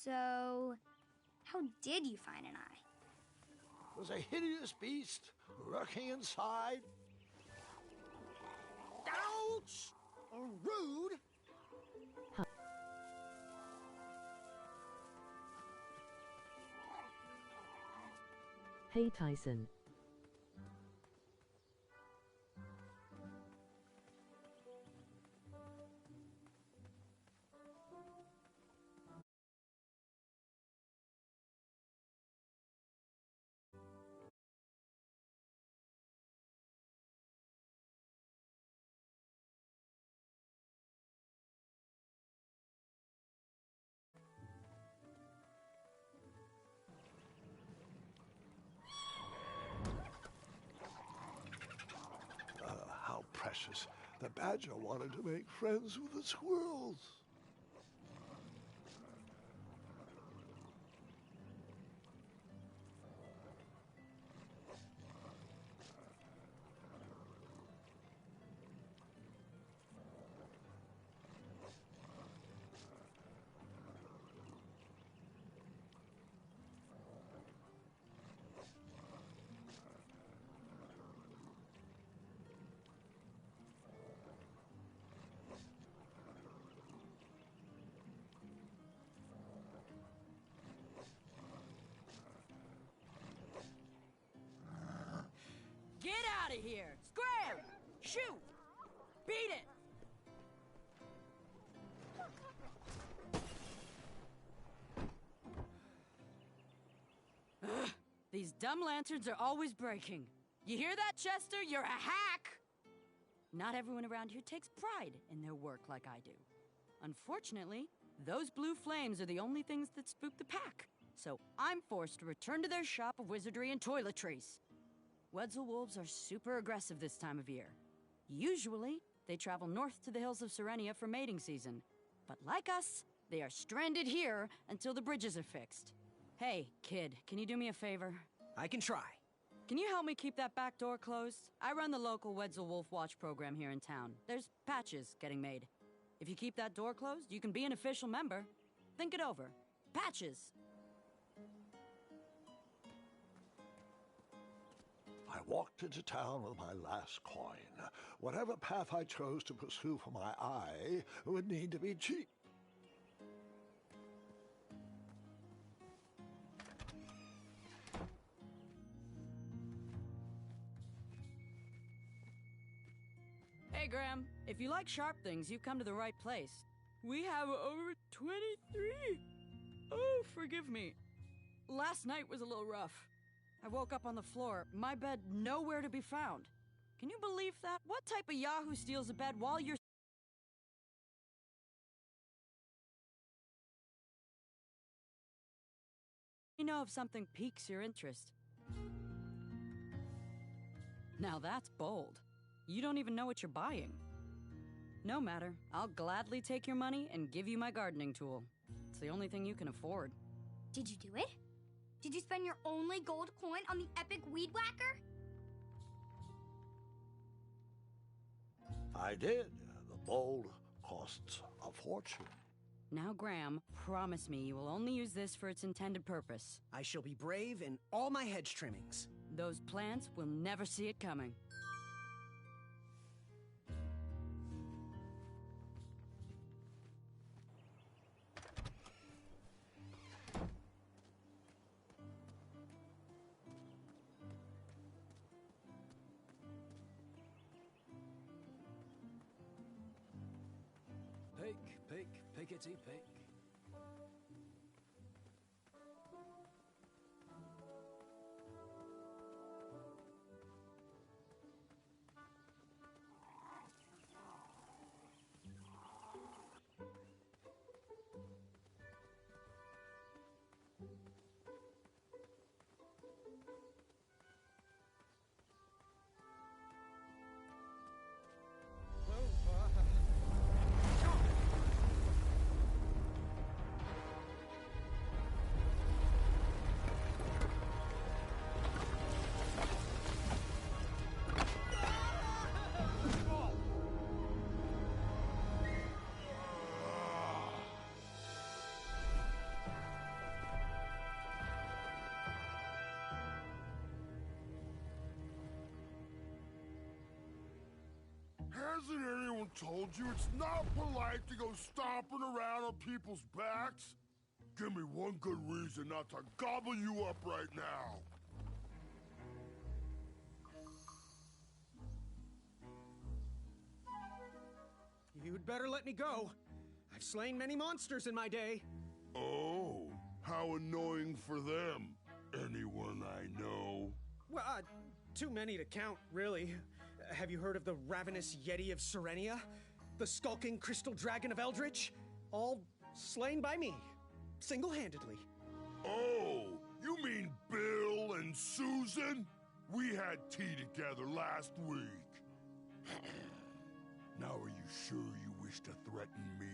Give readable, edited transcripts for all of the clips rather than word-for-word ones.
So, how did you find an eye? Was a hideous beast lurking inside. Ouch! Rude! Hey Tyson. How precious. The badger wanted to make friends with the squirrels. Get out of here! Scram! Shoot! Beat it! Ugh, these dumb lanterns are always breaking. You hear that, Chester? You're a hack! Not everyone around here takes pride in their work like I do. Unfortunately, those blue flames are the only things that spook the pack. So I'm forced to return to their shop of wizardry and toiletries. Wetzel wolves are super aggressive this time of year. Usually, they travel north to the hills of Serenia for mating season. But like us, they are stranded here until the bridges are fixed. Hey, kid, can you do me a favor? I can try. Can you help me keep that back door closed? I run the local Wetzel Wolf Watch program here in town. There's patches getting made. If you keep that door closed, you can be an official member. Think it over. Patches! I walked into town with my last coin. Whatever path I chose to pursue for my eye would need to be cheap. Hey, Graham. If you like sharp things, you've come to the right place. We have over 23. Oh, forgive me. Last night was a little rough. I woke up on the floor, my bed nowhere to be found. Can you believe that? What type of yahoo steals a bed while you're... You know if something piques your interest. Now that's bold. You don't even know what you're buying. No matter, I'll gladly take your money and give you my gardening tool. It's the only thing you can afford. Did you do it? Did you spend your only gold coin on the epic weed whacker? I did. The bowl costs a fortune. Now, Graham, promise me you will only use this for its intended purpose. I shall be brave in all my hedge trimmings. Those plants will never see it coming. Pick, pick, pickety pick. told you it's not polite to go stomping around on people's backs? Give me one good reason not to gobble you up right now. You'd better let me go. I've slain many monsters in my day. Oh, how annoying for them. Anyone I know? Well, too many to count, really. Have you heard of the Ravenous Yeti of Serenia? The Skulking Crystal Dragon of Eldritch? All slain by me, single-handedly. Oh, you mean Bill and Susan? We had tea together last week. Now are you sure you wish to threaten me?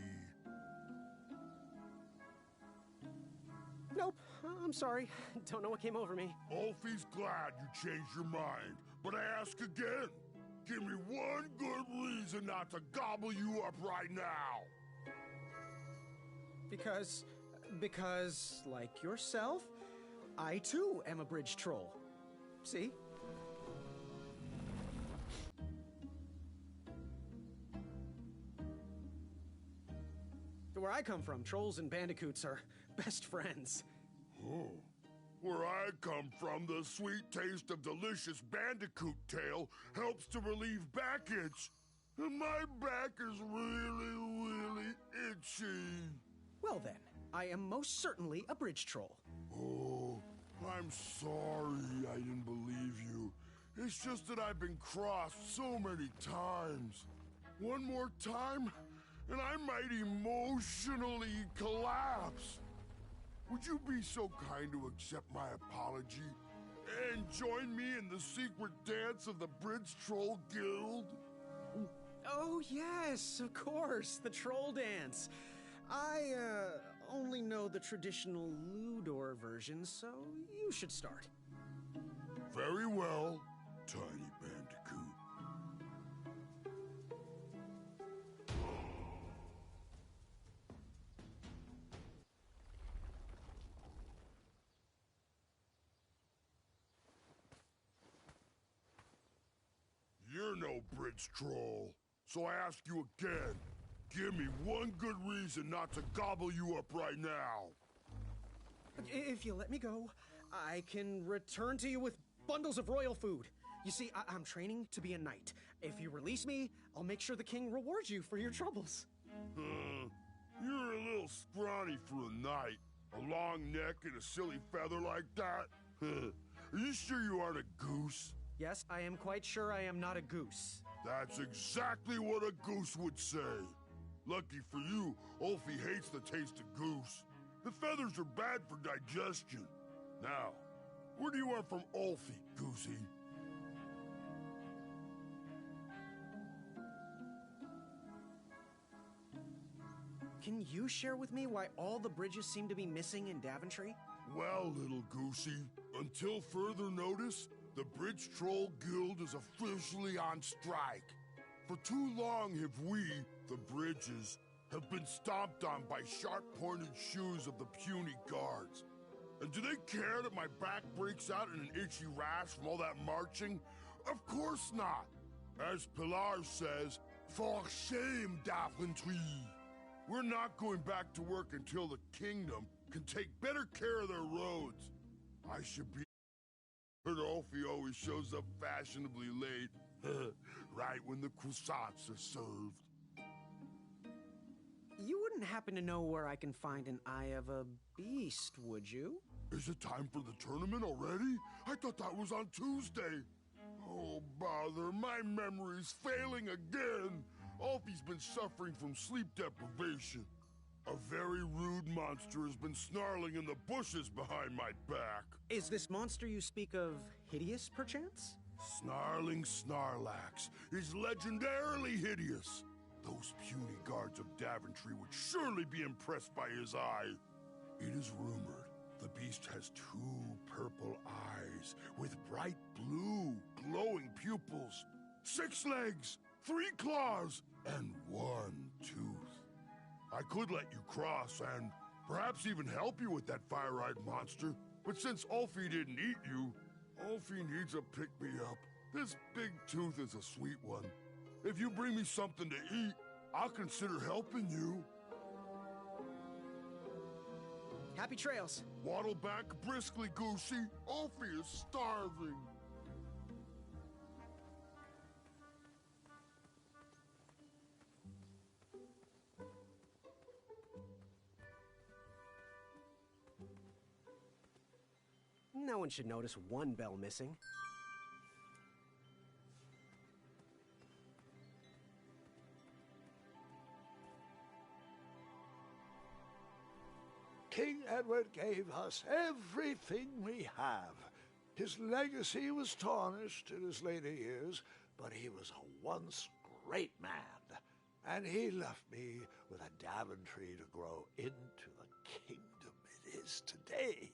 Nope, I'm sorry. Don't know what came over me. Ulfie's glad you changed your mind, but I ask again. Give me one good reason not to gobble you up right now. Because, like yourself, I too am a bridge troll. See? Where I come from, trolls and bandicoots are best friends. Oh. Where I come from, the sweet taste of delicious bandicoot tail helps to relieve backache. And my back is really itchy. Well then, I am most certainly a bridge troll. Oh, I'm sorry I didn't believe you. It's just that I've been crossed so many times. One more time, and I might emotionally collapse. Would you be so kind to accept my apology and join me in the secret dance of the Bridge Troll Guild? Oh yes, of course, the troll dance. I, only know the traditional Ludor version, so you should start. Very well, Tiny Bandicoot. You're no bridge troll, so I ask you again. Give me one good reason not to gobble you up right now. If you let me go, I can return to you with bundles of royal food. You see, I'm training to be a knight. If you release me, I'll make sure the king rewards you for your troubles. You're a little scrawny for a knight. A long neck and a silly feather like that? Are you sure you aren't a goose? Yes, I am quite sure I am not a goose. That's exactly what a goose would say. Lucky for you, Ulfie hates the taste of goose. The feathers are bad for digestion. Now, where do you want from Ulfie, Goosey? Can you share with me why all the bridges seem to be missing in Daventry? Well, little Goosey, until further notice, the Bridge Troll Guild is officially on strike. For too long have we, the Bridges, have been stomped on by sharp-pointed shoes of the puny guards. And do they care that my back breaks out in an itchy rash from all that marching? Of course not. As Pilar says, for shame, Daventry. We're not going back to work until the kingdom can take better care of their roads. I should be... But Ulfie always shows up fashionably late, right when the croissants are served. You wouldn't happen to know where I can find an Eye of a Beast, would you? Is it time for the tournament already? I thought that was on Tuesday. Oh, bother, my memory's failing again. Ulfie's been suffering from sleep deprivation. A very rude monster has been snarling in the bushes behind my back. Is this monster you speak of hideous, perchance? Snarling Snarlax is legendarily hideous. Those puny guards of Daventry would surely be impressed by his eye. It is rumored the beast has 2 purple eyes with bright blue, glowing pupils, 6 legs, 3 claws, and 1 tooth. I could let you cross and perhaps even help you with that fire-eyed monster, but since Ulfie didn't eat you, Ulfie needs a pick-me-up. This big tooth is a sweet one. If you bring me something to eat, I'll consider helping you. Happy trails. Waddle back briskly, Goosey. Ophi is starving. No one should notice one bell missing. King Edward gave us everything we have. His legacy was tarnished in his later years, but he was a once great man, and he left me with a Daventry to grow into the kingdom it is today.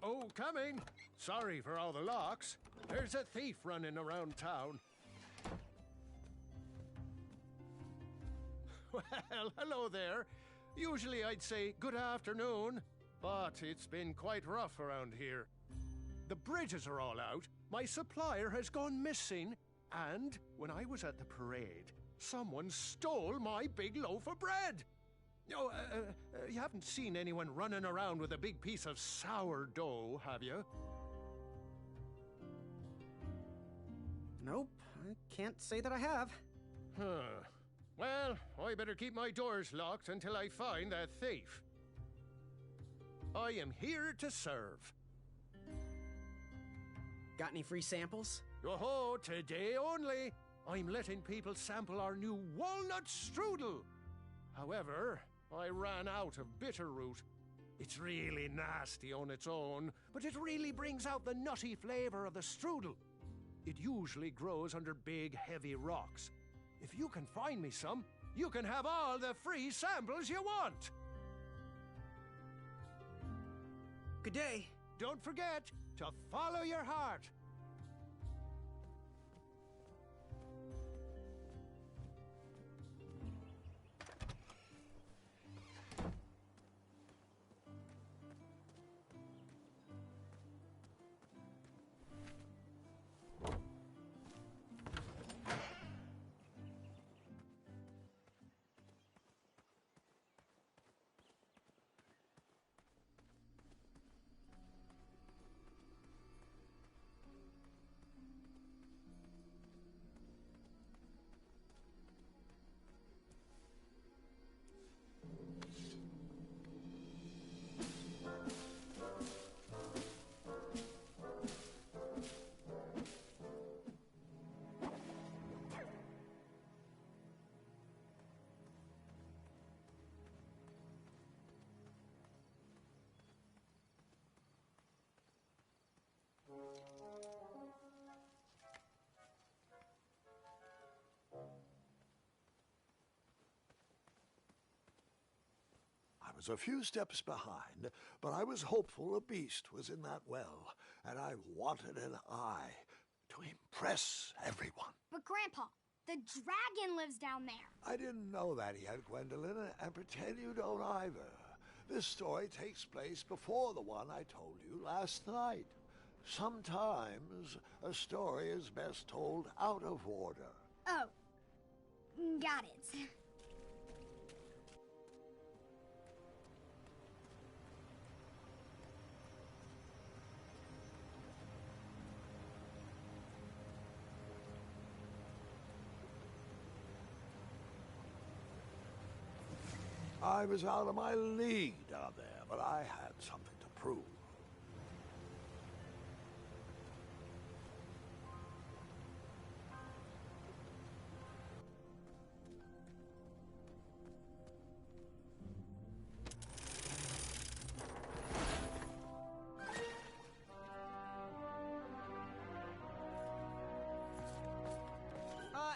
Oh, coming. Sorry for all the locks. There's a thief running around town. Well, hello there. Usually I'd say good afternoon, but it's been quite rough around here. The bridges are all out, my supplier has gone missing, and when I was at the parade, someone stole my big loaf of bread. Oh, you haven't seen anyone running around with a big piece of sourdough, have you? Nope, I can't say that I have. Huh. Well, I better keep my doors locked until I find that thief. I am here to serve. Got any free samples? Oh, today only. I'm letting people sample our new walnut strudel. However, I ran out of bitterroot. It's really nasty on its own, but it really brings out the nutty flavor of the strudel. It usually grows under big, heavy rocks. If you can find me some, you can have all the free samples you want. Good day. Don't forget to follow your heart. I was a few steps behind, but I was hopeful a beast was in that well, and I wanted an eye to impress everyone. But Grandpa, the dragon lives down there. I didn't know that yet, Gwendolyn, and pretend you don't either. This story takes place before the one I told you last night. Sometimes a story is best told out of order. Oh, got it. I was out of my league down there, but I had something to prove.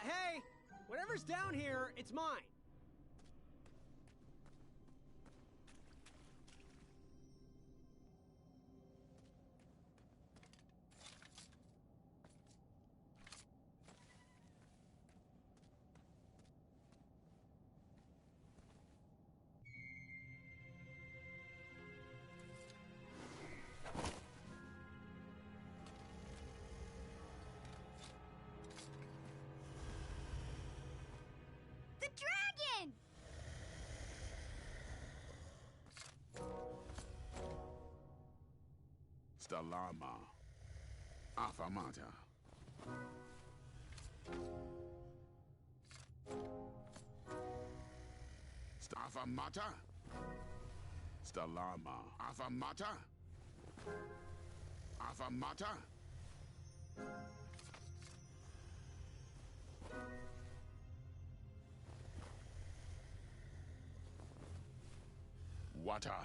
Hey! Whatever's down here, it's mine. The dragon! Stalama. Afamata. Afamata? Stalama. Afamata? Afamata? Wata.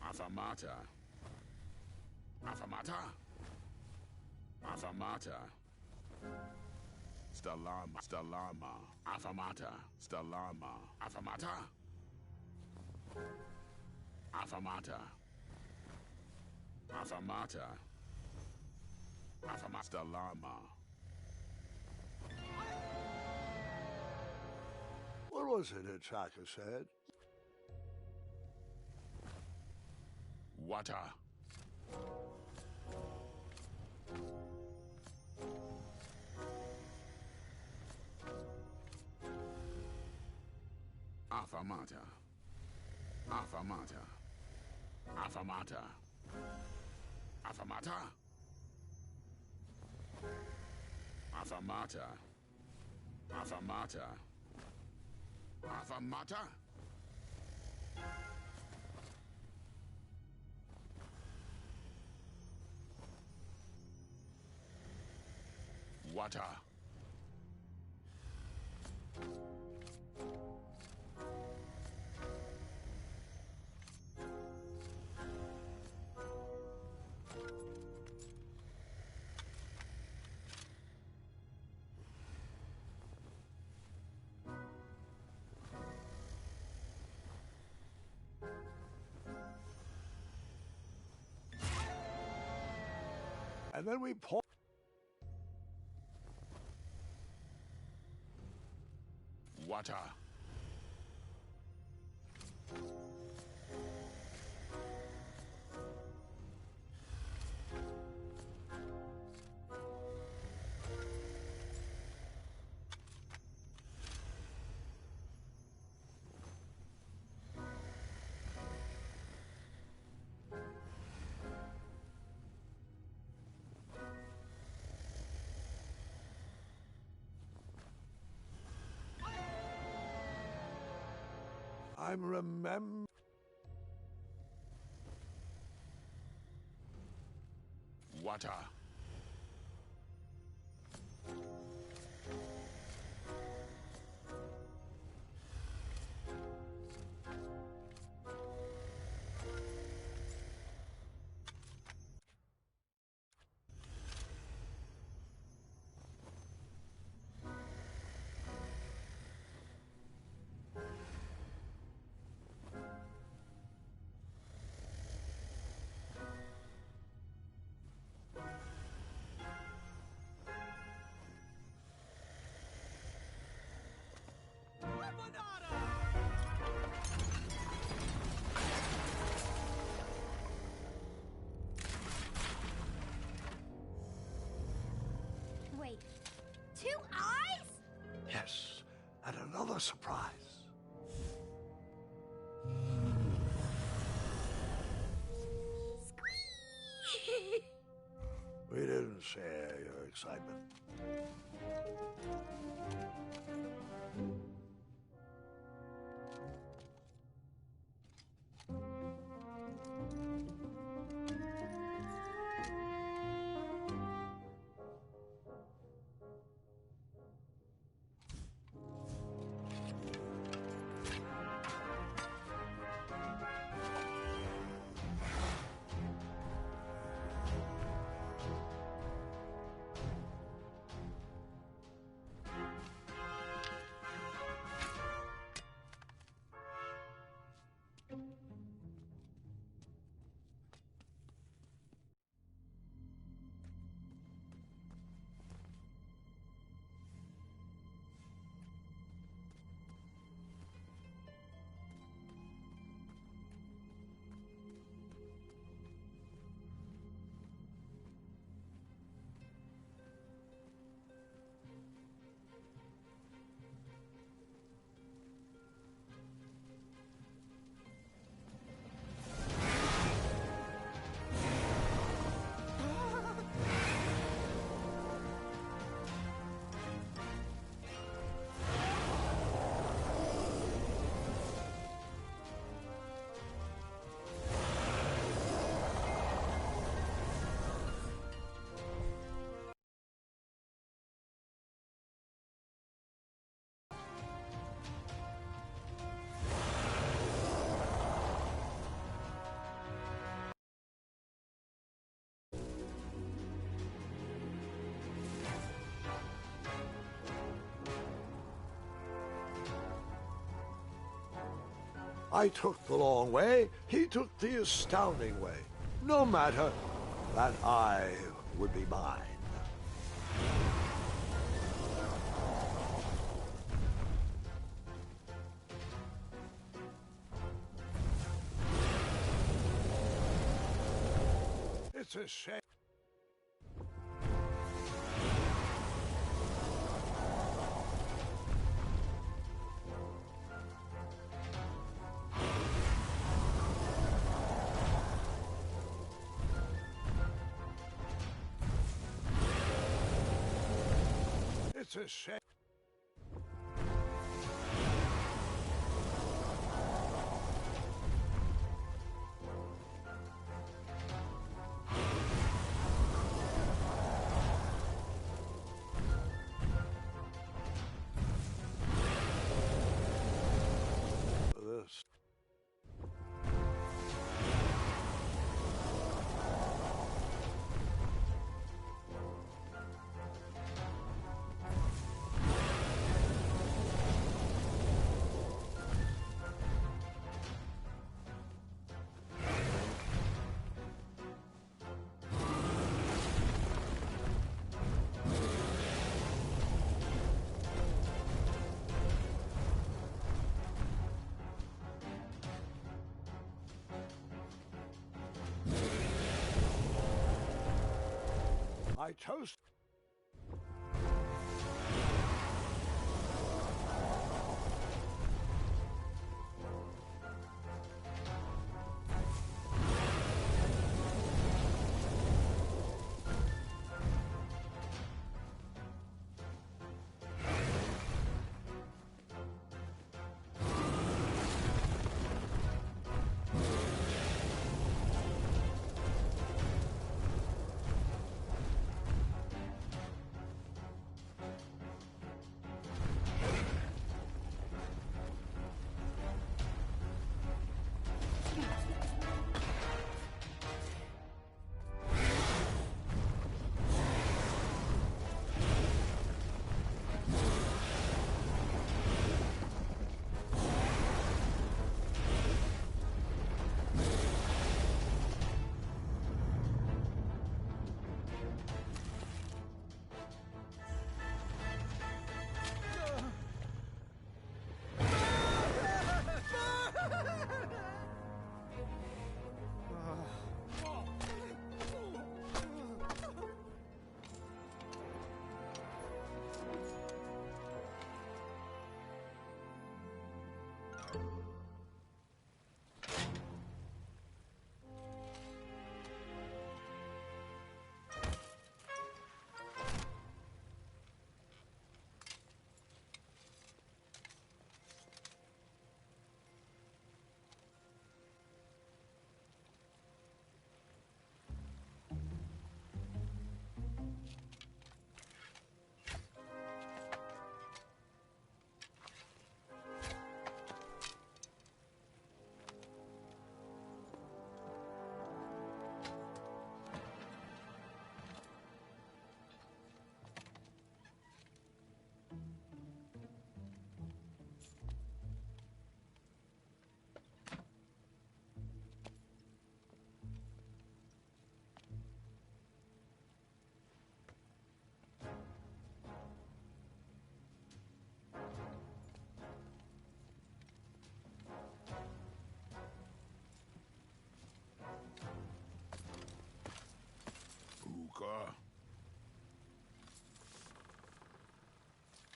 Afamata. Afamata. Afamata. Stalama. Stalama. Afamata. Stalama. Afamata. Afamata. Afamata. Afamata. Stalama. What was it that Chaka said? Wata. Afamata. Afamata. Afamata. Afamata. Afamata. Afamata. Afamata. Wata. And then we point. Wata. I'm Wata. Wait, 2 eyes? Yes, and another surprise. Squeak! We didn't share your excitement. I took the long way, he took the astounding way. No matter, that I would be mine. It's a shame. It's a shame. This. I toast.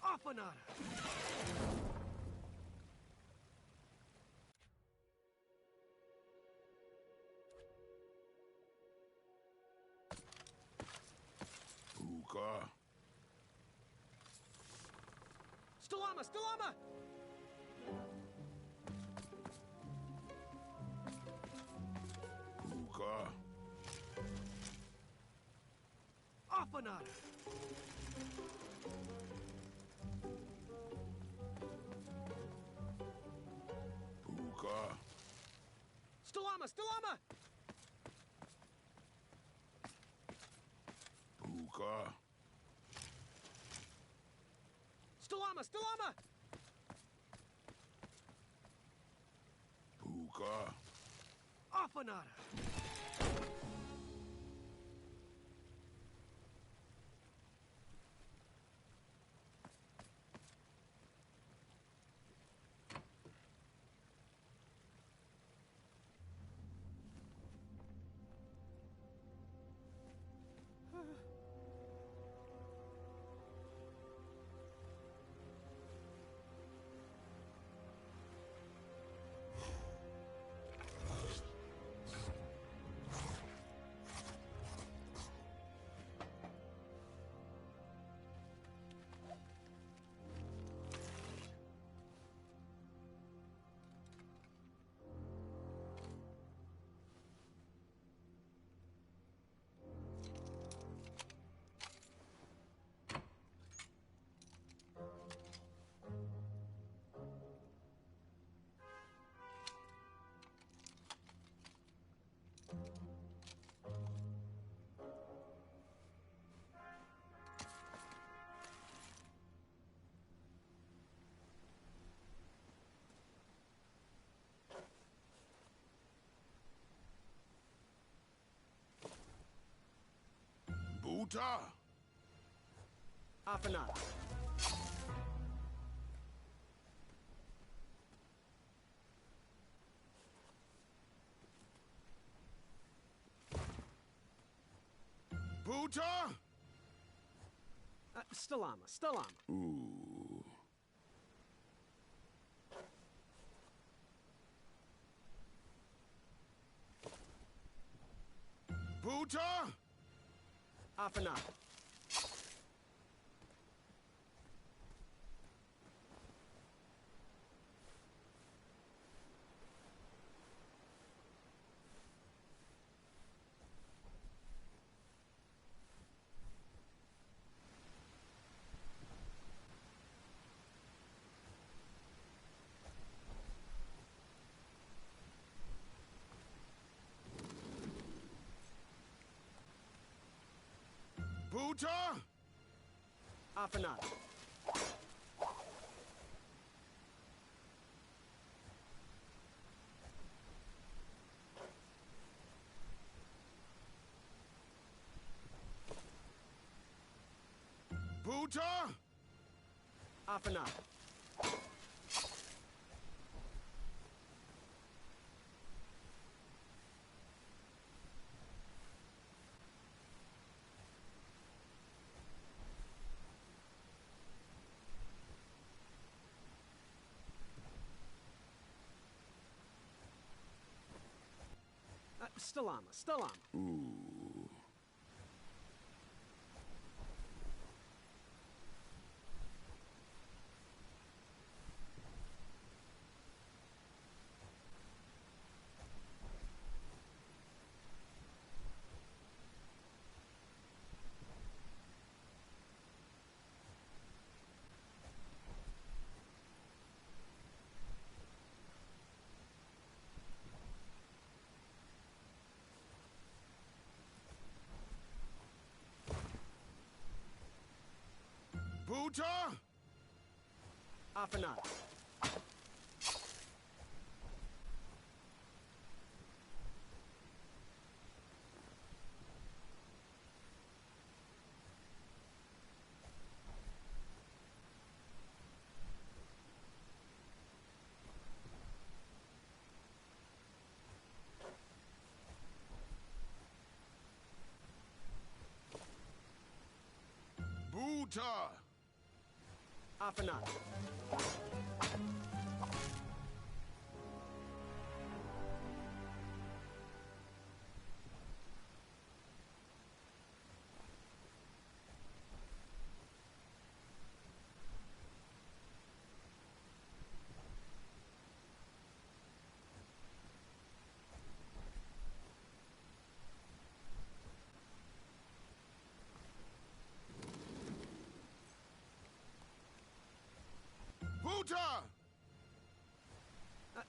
Afanada! Puka. Stalama! Stalama! Puka. Afanada! Puka. Stalama! Stalama! Puka. Stalama! Stalama! Buka. Afanada! Buta. Afanada. Buta. Stalama, Stalama. Ooh. Buta. Afanada. Buta. Afanada. Buta. Afanada. Stalama, Stalama. Ooh. Buta. Afanada. Buta. Afanada. Buta.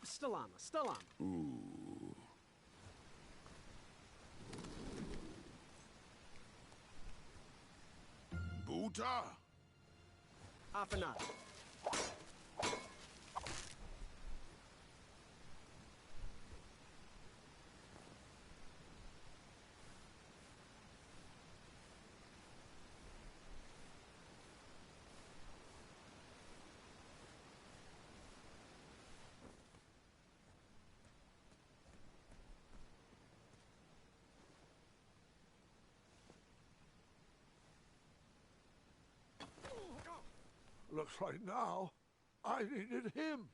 Stalama, Stalama. Ooh. Buta. Afanada. Looks like now I needed him.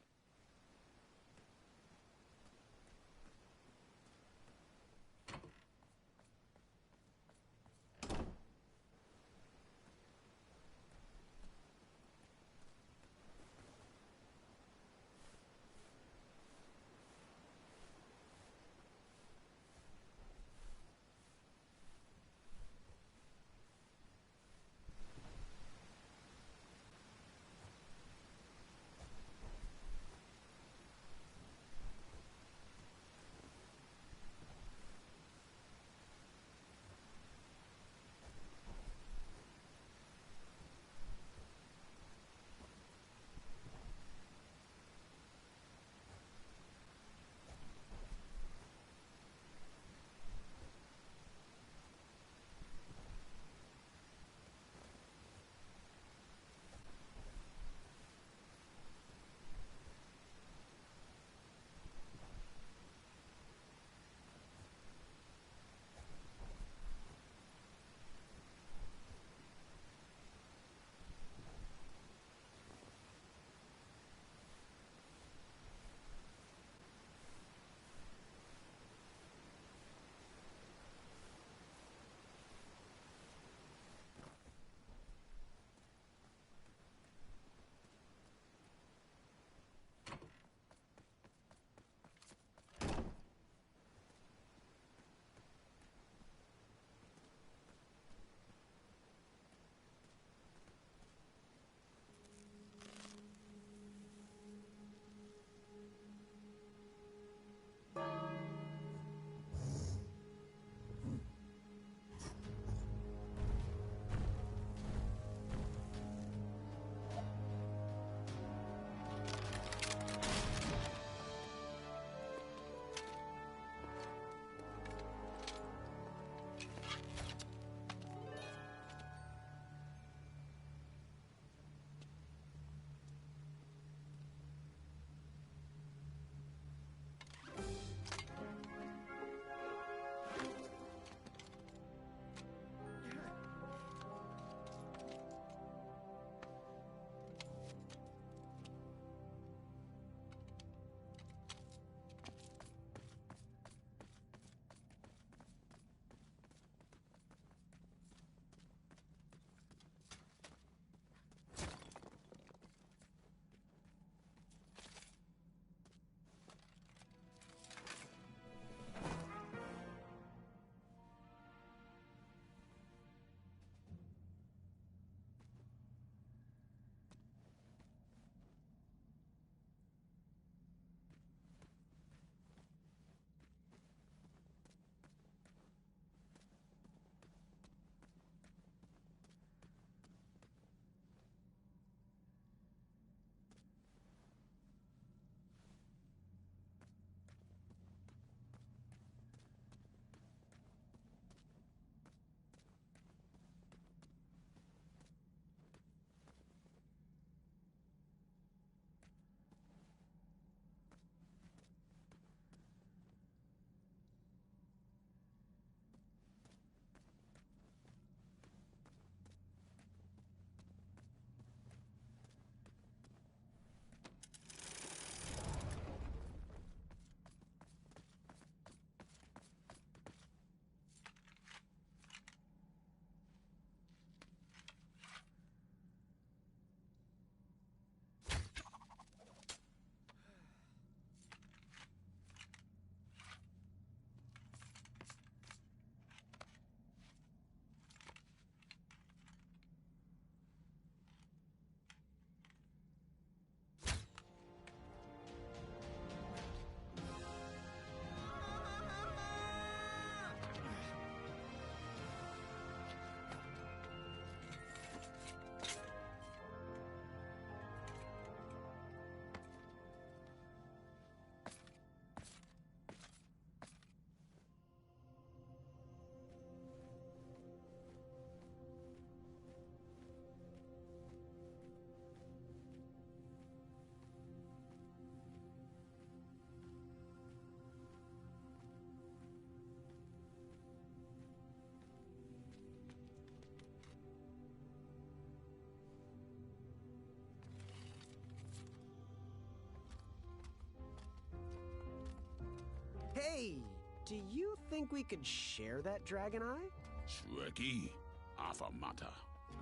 Hey, do you think we could share that dragon eye? Shrekky, Afamata.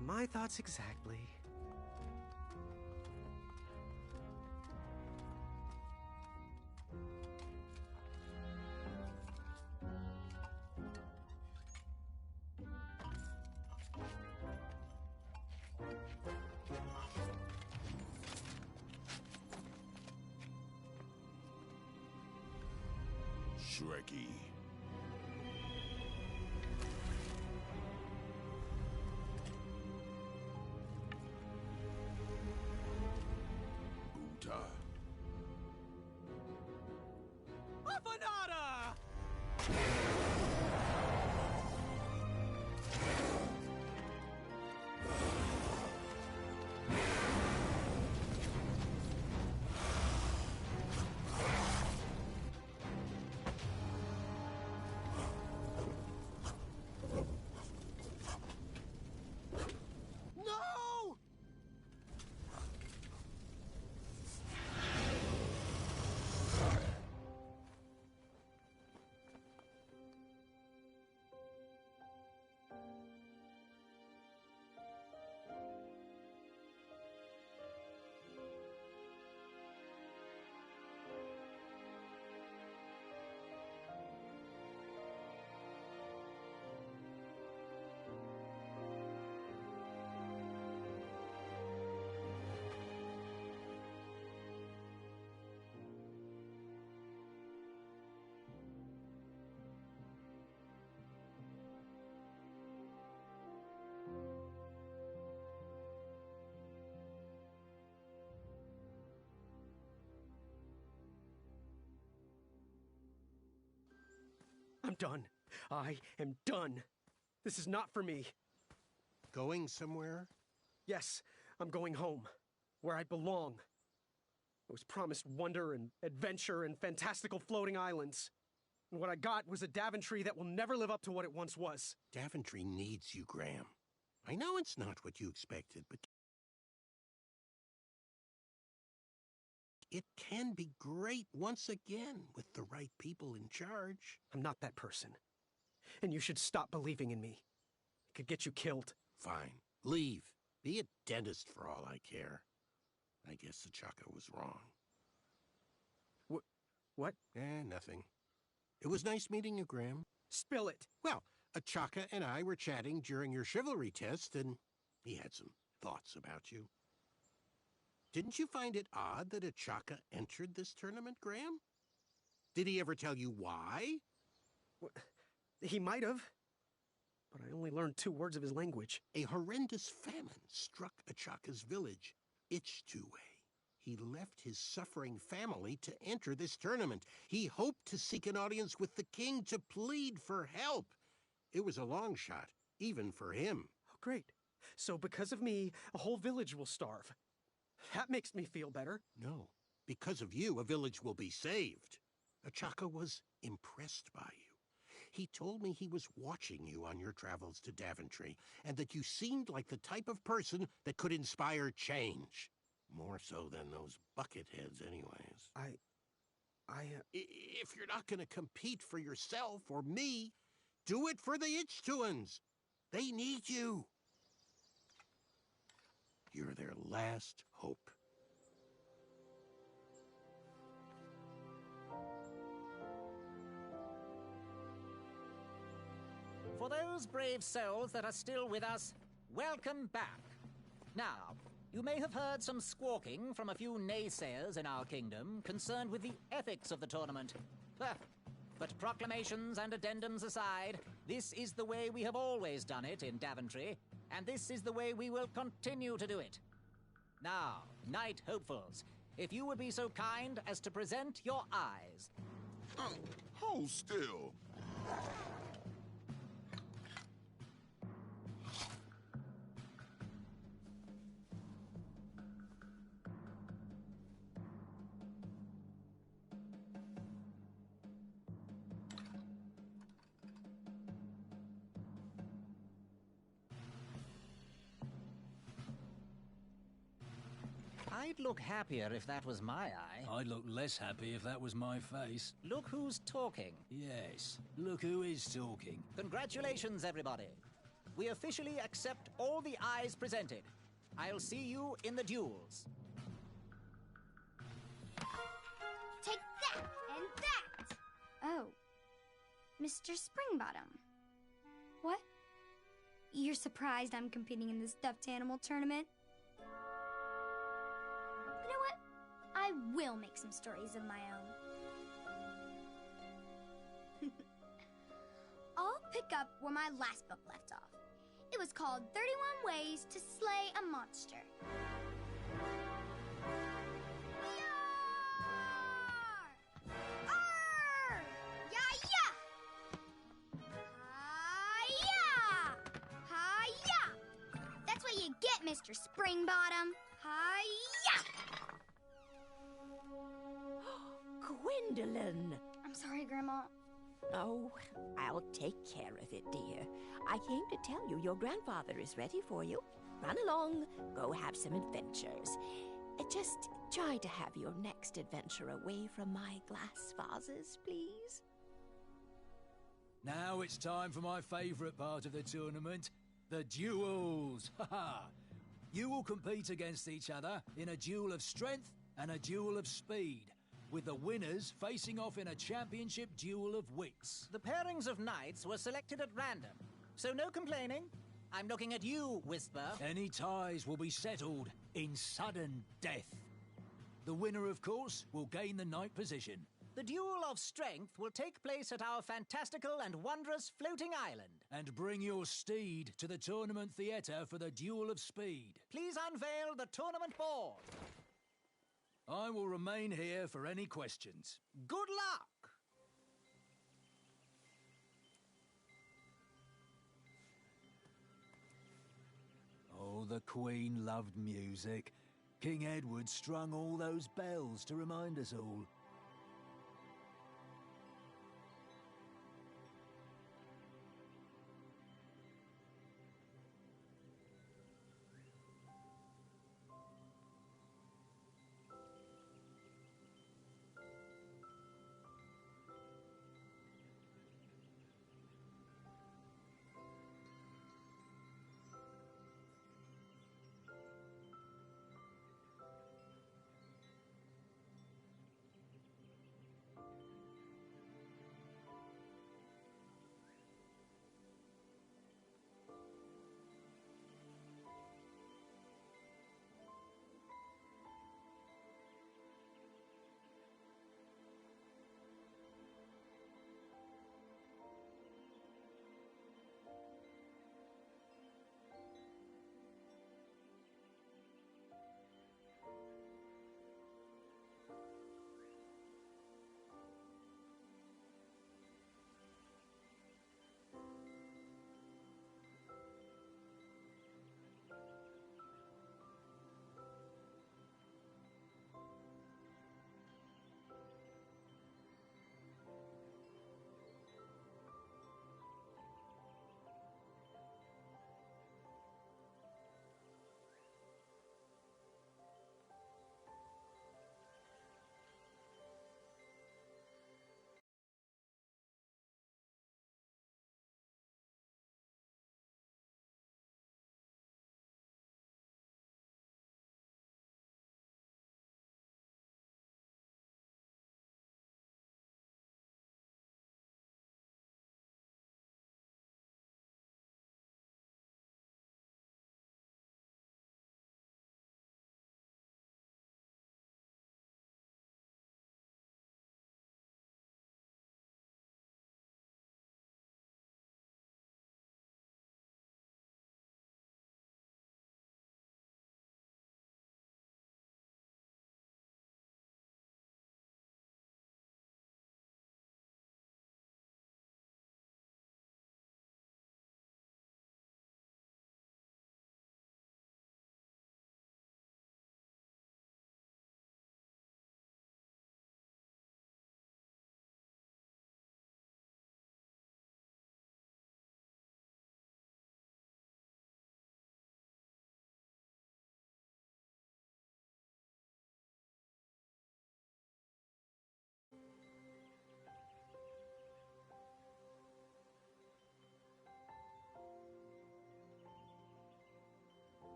My thoughts exactly. Shrekky. Buta. Afanada! No! I'm done. I am done. This is not for me. Going somewhere? Yes, I'm going home, where I belong. I was promised wonder and adventure and fantastical floating islands. And what I got was a Daventry that will never live up to what it once was. Daventry needs you, Graham. I know it's not what you expected, but it can be great once again with the right people in charge. I'm not that person. And you should stop believing in me. It could get you killed. Fine. Leave. Be a dentist for all I care. I guess Achaka was wrong. What? Nothing. It was nice meeting you, Graham. Spill it. Well, Achaka and I were chatting during your chivalry test, and he had some thoughts about you. Didn't you find it odd that Achaka entered this tournament, Graham? Did he ever tell you why? He might have. But I only learned 2 words of his language. A horrendous famine struck Achaka's village, Ichtue. He left his suffering family to enter this tournament. He hoped to seek an audience with the king to plead for help. It was a long shot, even for him. Oh, great. So because of me, a whole village will starve. That makes me feel better. No. Because of you, a village will be saved. Achaka was impressed by you. He told me he was watching you on your travels to Daventry, and that you seemed like the type of person that could inspire change. More so than those bucketheads, anyways. If you're not going to compete for yourself or me, do it for the Ichtuans. They need you. You're their last hope. For those brave souls that are still with us, welcome back. Now, you may have heard some squawking from a few naysayers in our kingdom concerned with the ethics of the tournament. But proclamations and addendums aside, this is the way we have always done it in Daventry, and this is the way we will continue to do it. Now, Knight Hopefuls, if you would be so kind as to present your eyes. Hold still. I'd look happier if that was my eye. I'd look less happy if that was my face. Look who's talking. Yes, look who is talking. Congratulations, everybody. We officially accept all the eyes presented. I'll see you in the duels. Take that and that! Oh, Mr. Springbottom. What? You're surprised I'm competing in the stuffed animal tournament? You know what? I will make some stories of my own. I'll pick up where my last book left off. It was called 31 Ways to Slay a Monster. Get Mr. Springbottom. Hi-ya! Gwendolyn! I'm sorry, Grandma. Oh, I'll take care of it, dear. I came to tell you your grandfather is ready for you. Run along, go have some adventures. Just try to have your next adventure away from my glass vases, please. Now it's time for my favourite part of the tournament, the duels. Ha-ha! You will compete against each other in a duel of strength and a duel of speed, with the winners facing off in a championship duel of wits. The pairings of knights were selected at random, so no complaining. I'm looking at you, Whisper. Any ties will be settled in sudden death. The winner, of course, will gain the knight position. The duel of strength will take place at our fantastical and wondrous floating island. And bring your steed to the tournament theatre for the duel of speed. Please unveil the tournament board. I will remain here for any questions. Good luck! Oh, the Queen loved music. King Edward strung all those bells to remind us all.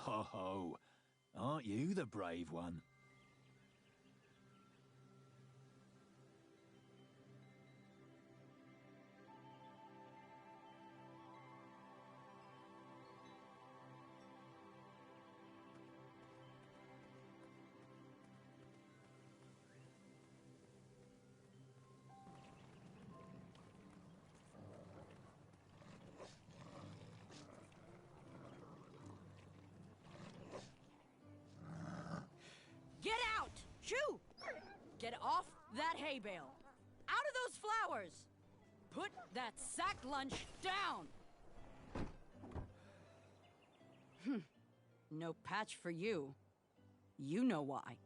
ho ho! Aren't you the brave one? Get out! Shoo! Get off that hay bale! Out of those flowers! Put that sack lunch down! No patch for you. You know why.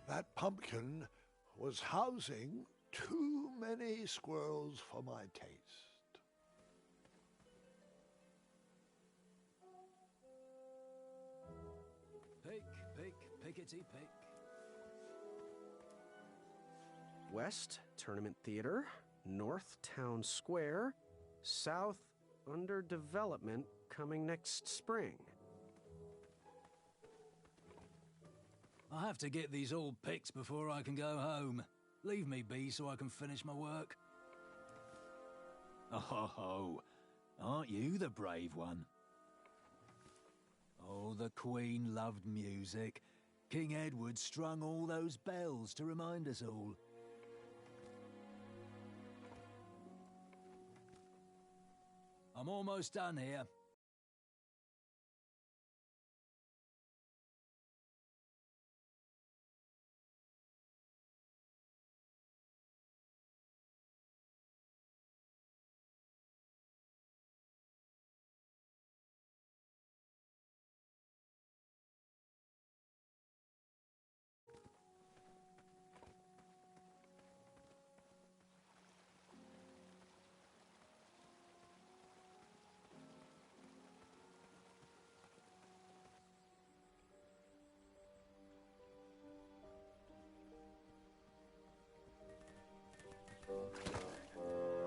That pumpkin was housing too many squirrels for my taste. Pick, pick, pickety pick. West, Tournament Theater. North, Town Square. South, under development, coming next spring. I have to get these all picked before I can go home. Leave me be so I can finish my work. Oh ho ho! Aren't you the brave one? Oh, the Queen loved music. King Edward strung all those bells to remind us all. I'm almost done here.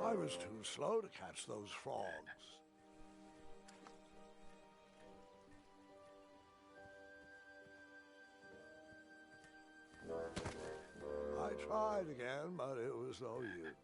I was too slow to catch those frogs. I tried again, but it was no use.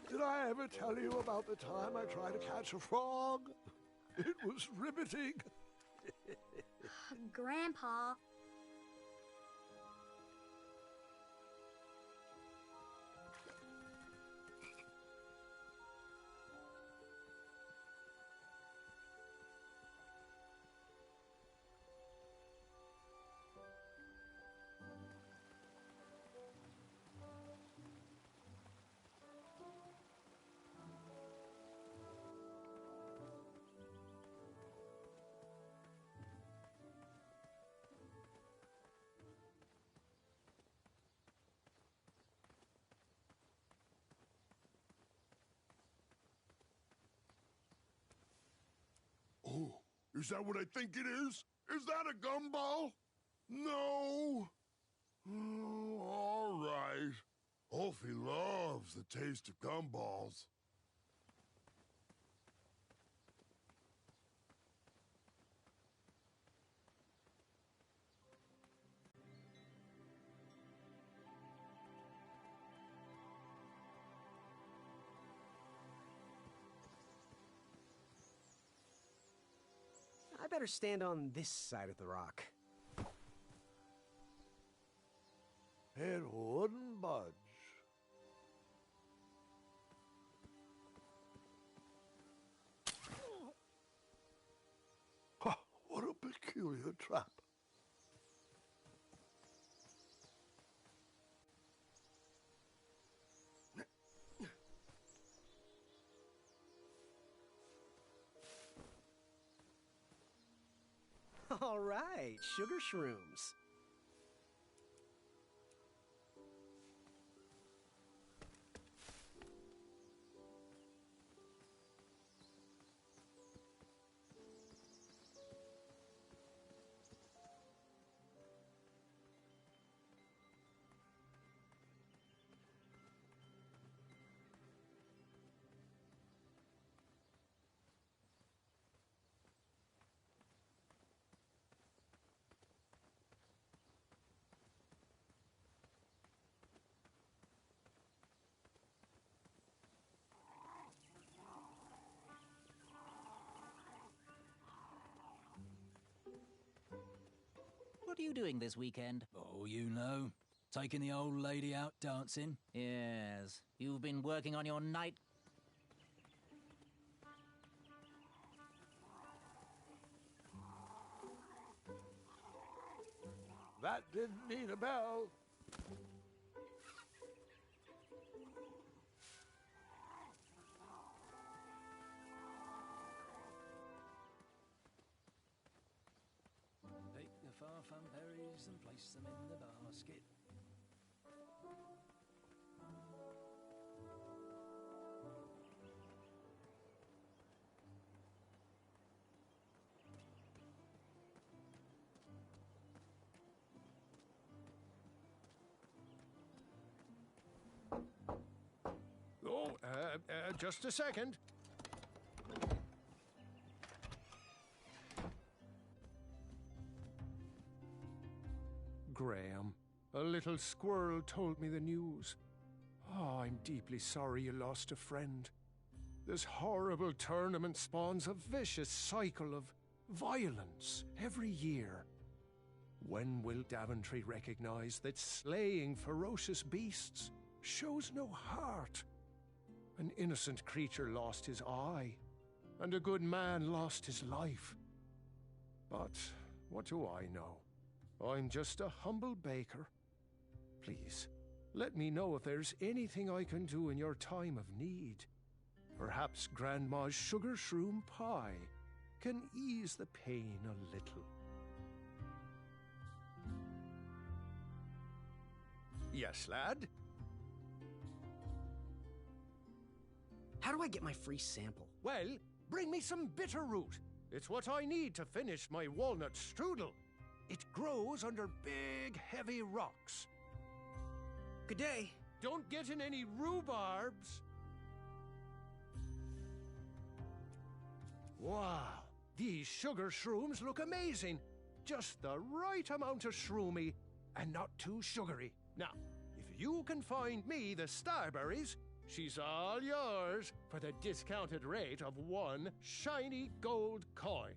Did I ever tell you about the time I tried to catch a frog? It was riveting. Grandpa. Oh, is that what I think it is? Is that a gumball? No. Oh, all right. Wolfie loves the taste of gumballs. I better stand on this side of the rock. It wouldn't budge. trap. All right, sugar shrooms. What are you doing this weekend? Oh, you know, taking the old lady out dancing. Yes, you've been working on your night... That didn't need a bell. Take the far-flung berries and place them in the basket. Oh, just a second. Graham, a little squirrel told me the news. Oh, I'm deeply sorry you lost a friend. This horrible tournament spawns a vicious cycle of violence every year. When will Daventry recognize that slaying ferocious beasts shows no heart? An innocent creature lost his eye, and a good man lost his life. But what do I know? I'm just a humble baker. Please, let me know if there's anything I can do in your time of need. Perhaps Grandma's sugar shroom pie can ease the pain a little. Yes, lad? How do I get my free sample? Well, bring me some bitter root. It's what I need to finish my walnut strudel. It grows under big, heavy rocks. Good day. Don't get in any rhubarbs. Wow, these sugar shrooms look amazing. Just the right amount of shroomy and not too sugary. Now, if you can find me the starberries, she's all yours for the discounted rate of 1 shiny gold coin.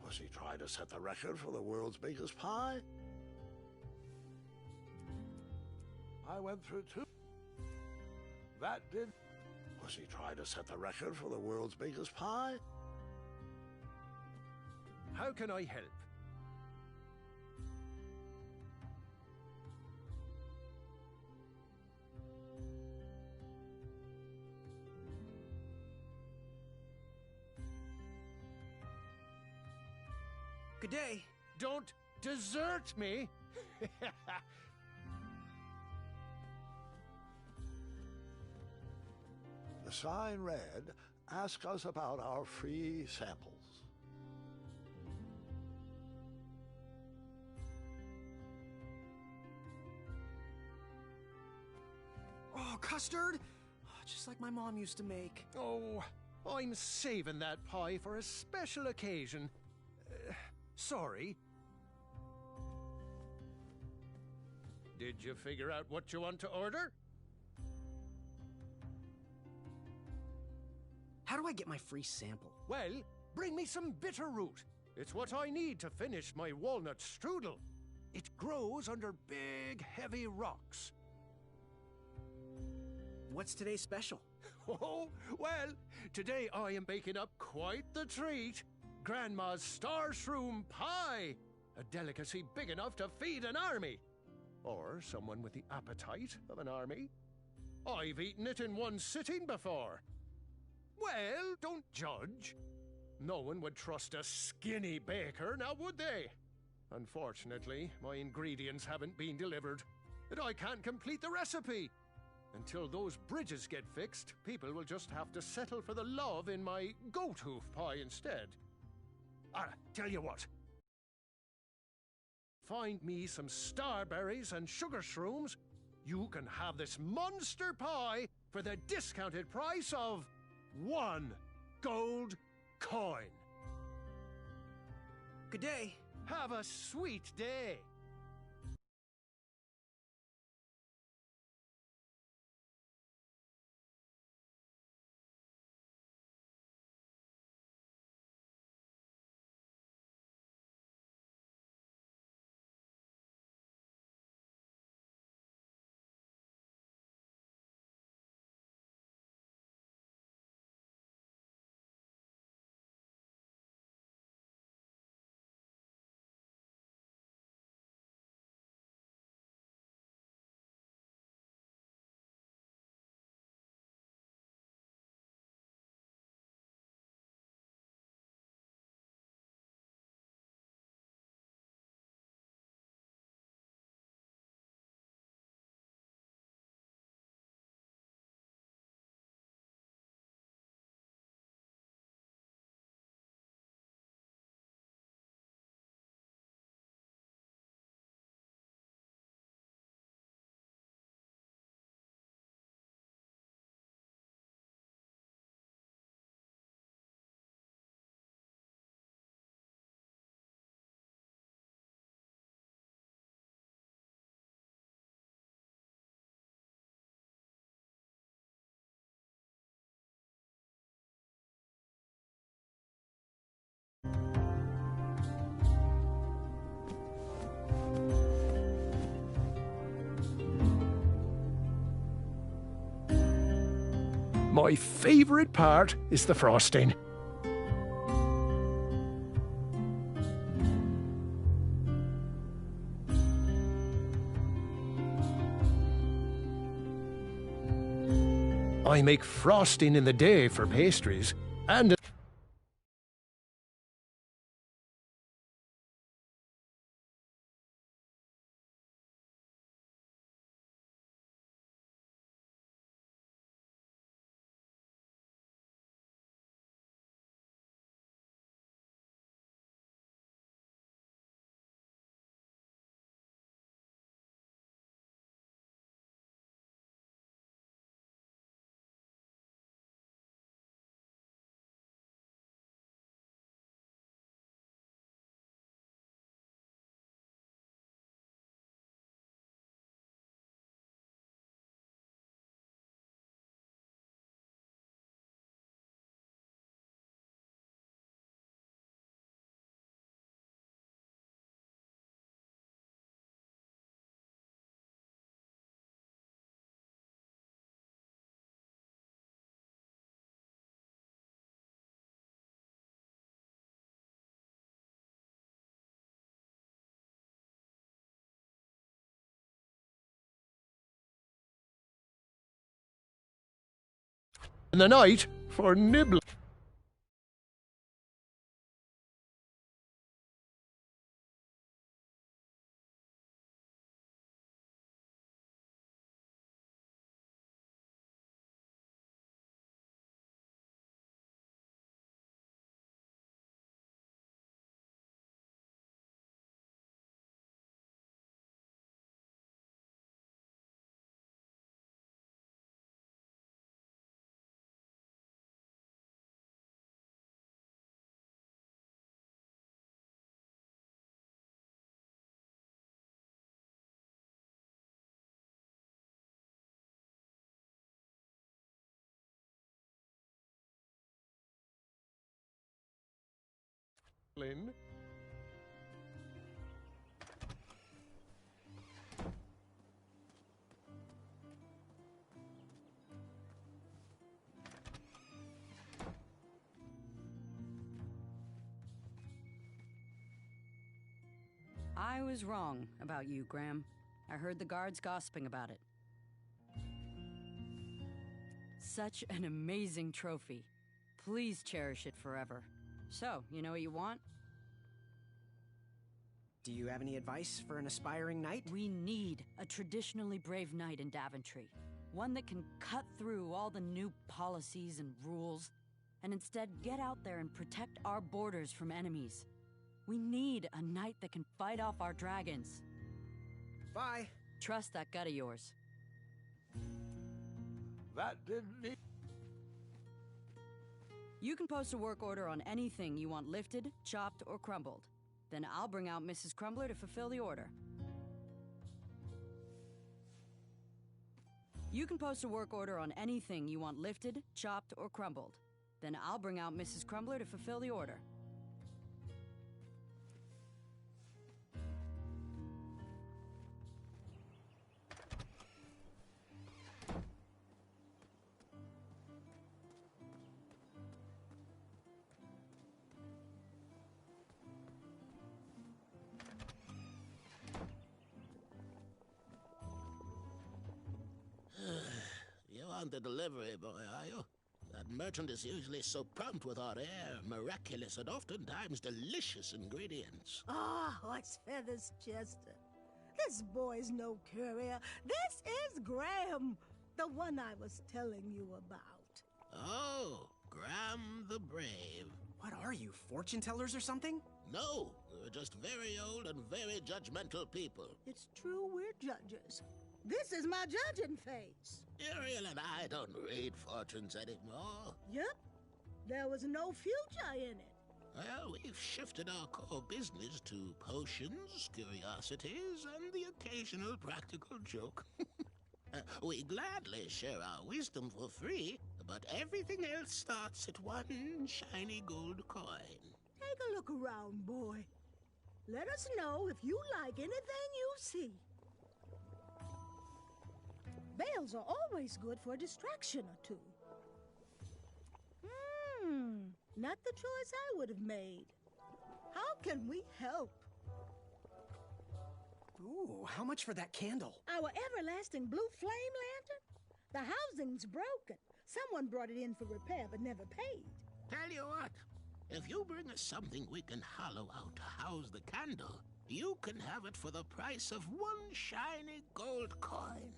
Was he trying to set the record for the world's biggest pie? I went through 2. That did... Was he trying to set the record for the world's biggest pie? How can I help? Good day. Don't desert me! The sign read, "Ask us about our free samples." Oh, custard! Oh, just like my mom used to make. Oh, I'm saving that pie for a special occasion. Sorry. Did you figure out what you want to order? How do I get my free sample? Well, bring me some bitter root. It's what I need to finish my walnut strudel. It grows under big, heavy rocks. What's today's special? Oh, well, today I am baking up quite the treat. Grandma's star shroom pie. A delicacy big enough to feed an army. Or someone with the appetite of an army. I've eaten it in one sitting before. Well, don't judge. No one would trust a skinny baker, now would they? Unfortunately, my ingredients haven't been delivered, and I can't complete the recipe. Until those bridges get fixed, people will just have to settle for the love in my goat hoof pie instead. Tell you what. Find me some starberries and sugar shrooms. You can have this monster pie for the discounted price of 1 gold coin. Good day. Have a sweet day. My favorite part is the frosting. I make frosting in the day for pastries, and in the night for nibbling. I was wrong about you, Graham. I heard the guards gossiping about it. Such an amazing trophy. Please cherish it forever. So, you know what you want? Do you have any advice for an aspiring knight? We need a traditionally brave knight in Daventry. One that can cut through all the new policies and rules, and instead get out there and protect our borders from enemies. We need a knight that can fight off our dragons. Bye. Trust that gut of yours. That didn't need... You can post a work order on anything you want lifted, chopped, or crumbled. Then I'll bring out Mrs. Crumbler to fulfill the order. You can post a work order on anything you want lifted, chopped, or crumbled. Then I'll bring out Mrs. Crumbler to fulfill the order. You aren't the delivery boy, are you? That merchant is usually so prompt with our rare, miraculous, and oftentimes delicious ingredients. Ah, horse feathers, Chester. This boy's no courier. This is Graham, the one I was telling you about. Oh, Graham the Brave. What are you, fortune tellers or something? No, we're just very old and very judgmental people. It's true we're judges. This is my judging face. Ariel and I don't read fortunes anymore. Yep. There was no future in it. Well, we've shifted our core business to potions, curiosities, and the occasional practical joke. We gladly share our wisdom for free, but everything else starts at one shiny gold coin. Take a look around, boy. Let us know if you like anything you see. Bells are always good for a distraction or two. Not the choice I would have made. How can we help? Ooh, how much for that candle? Our everlasting blue flame lantern? The housing's broken. Someone brought it in for repair but never paid. Tell you what, if you bring us something we can hollow out to house the candle, you can have it for the price of one shiny gold coin.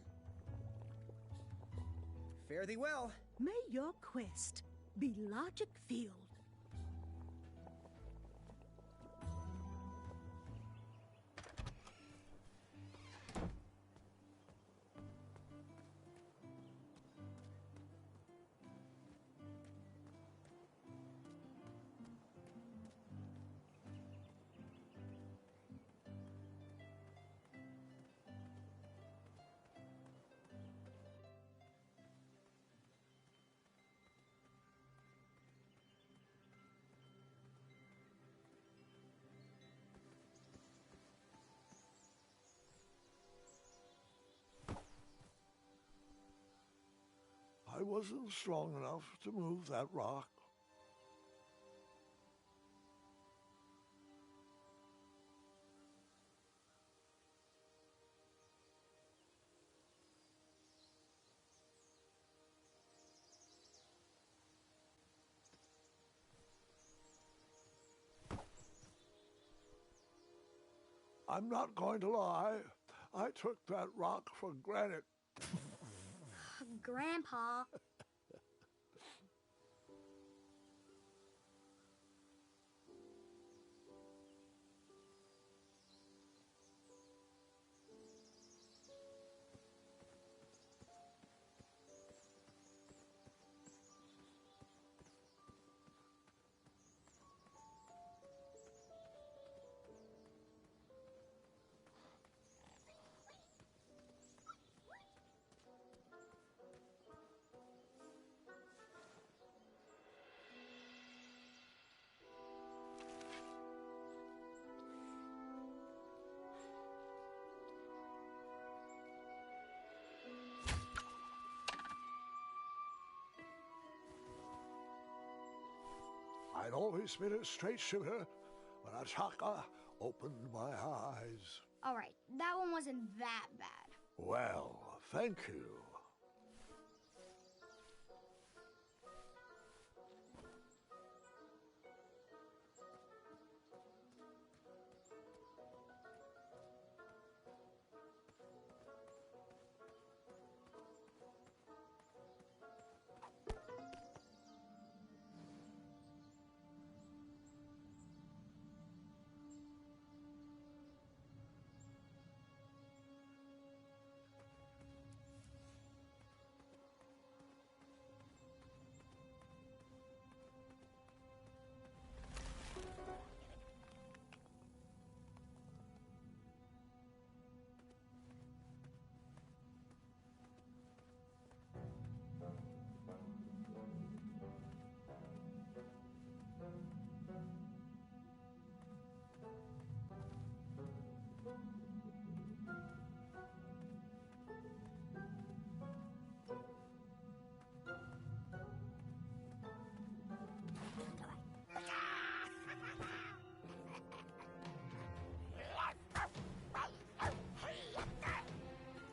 Fare thee well. May your quest be logic-filled. I wasn't strong enough to move that rock. I'm not going to lie. I took that rock for granted. Grandpa. I'd always been a straight shooter, but Achaka opened my eyes. All right, that one wasn't that bad. Well, thank you.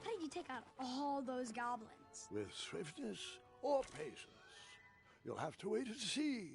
How did you take out all those goblins? With swiftness or patience? You'll have to wait and see.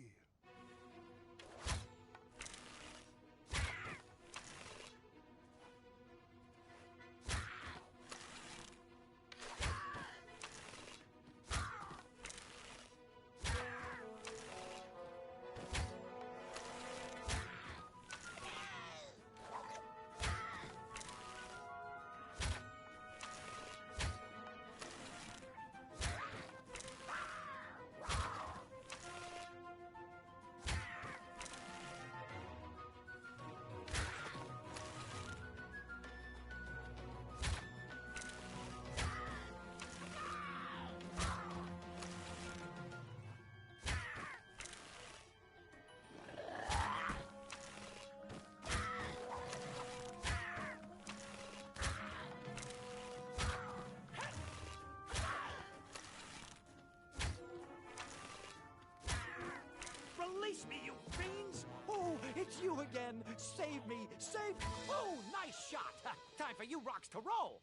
Release me, you fiends! Oh, it's you again! Save me! Save... Oh, nice shot! Time for you rocks to roll!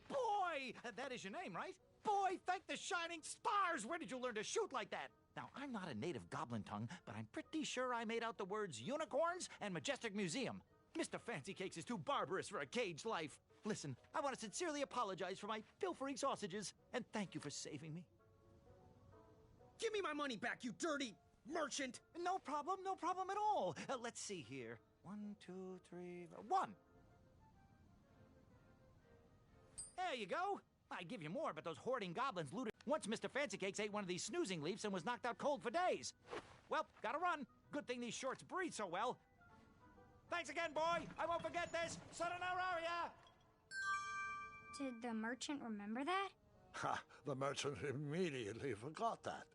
Boy! That is your name, right? Boy, thank the shining stars! Where did you learn to shoot like that? Now, I'm not a native goblin tongue, but I'm pretty sure I made out the words unicorns and majestic museum. Mr. Fancy Cakes is too barbarous for a caged life. Listen, I want to sincerely apologize for my pilfering sausages, and thank you for saving me. Give me my money back, you dirty merchant! No problem at all. Let's see here. 1, 2, 3, 1. There you go. I'd give you more, but those hoarding goblins looted. Once Mr. Fancy Cakes ate one of these snoozing leaves and was knocked out cold for days. Well, gotta run. Good thing these shorts breathe so well. Thanks again, boy. I won't forget this. Sayonara. Did the merchant remember that? Ha! The merchant immediately forgot that.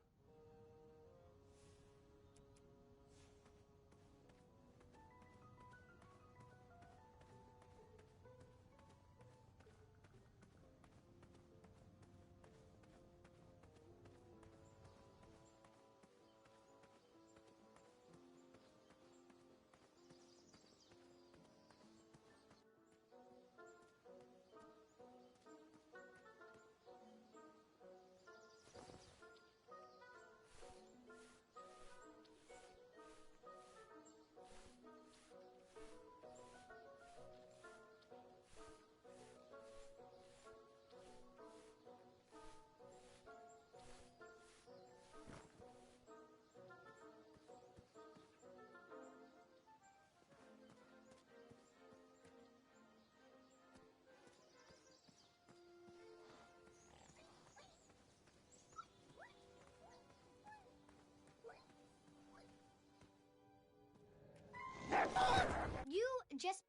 You just...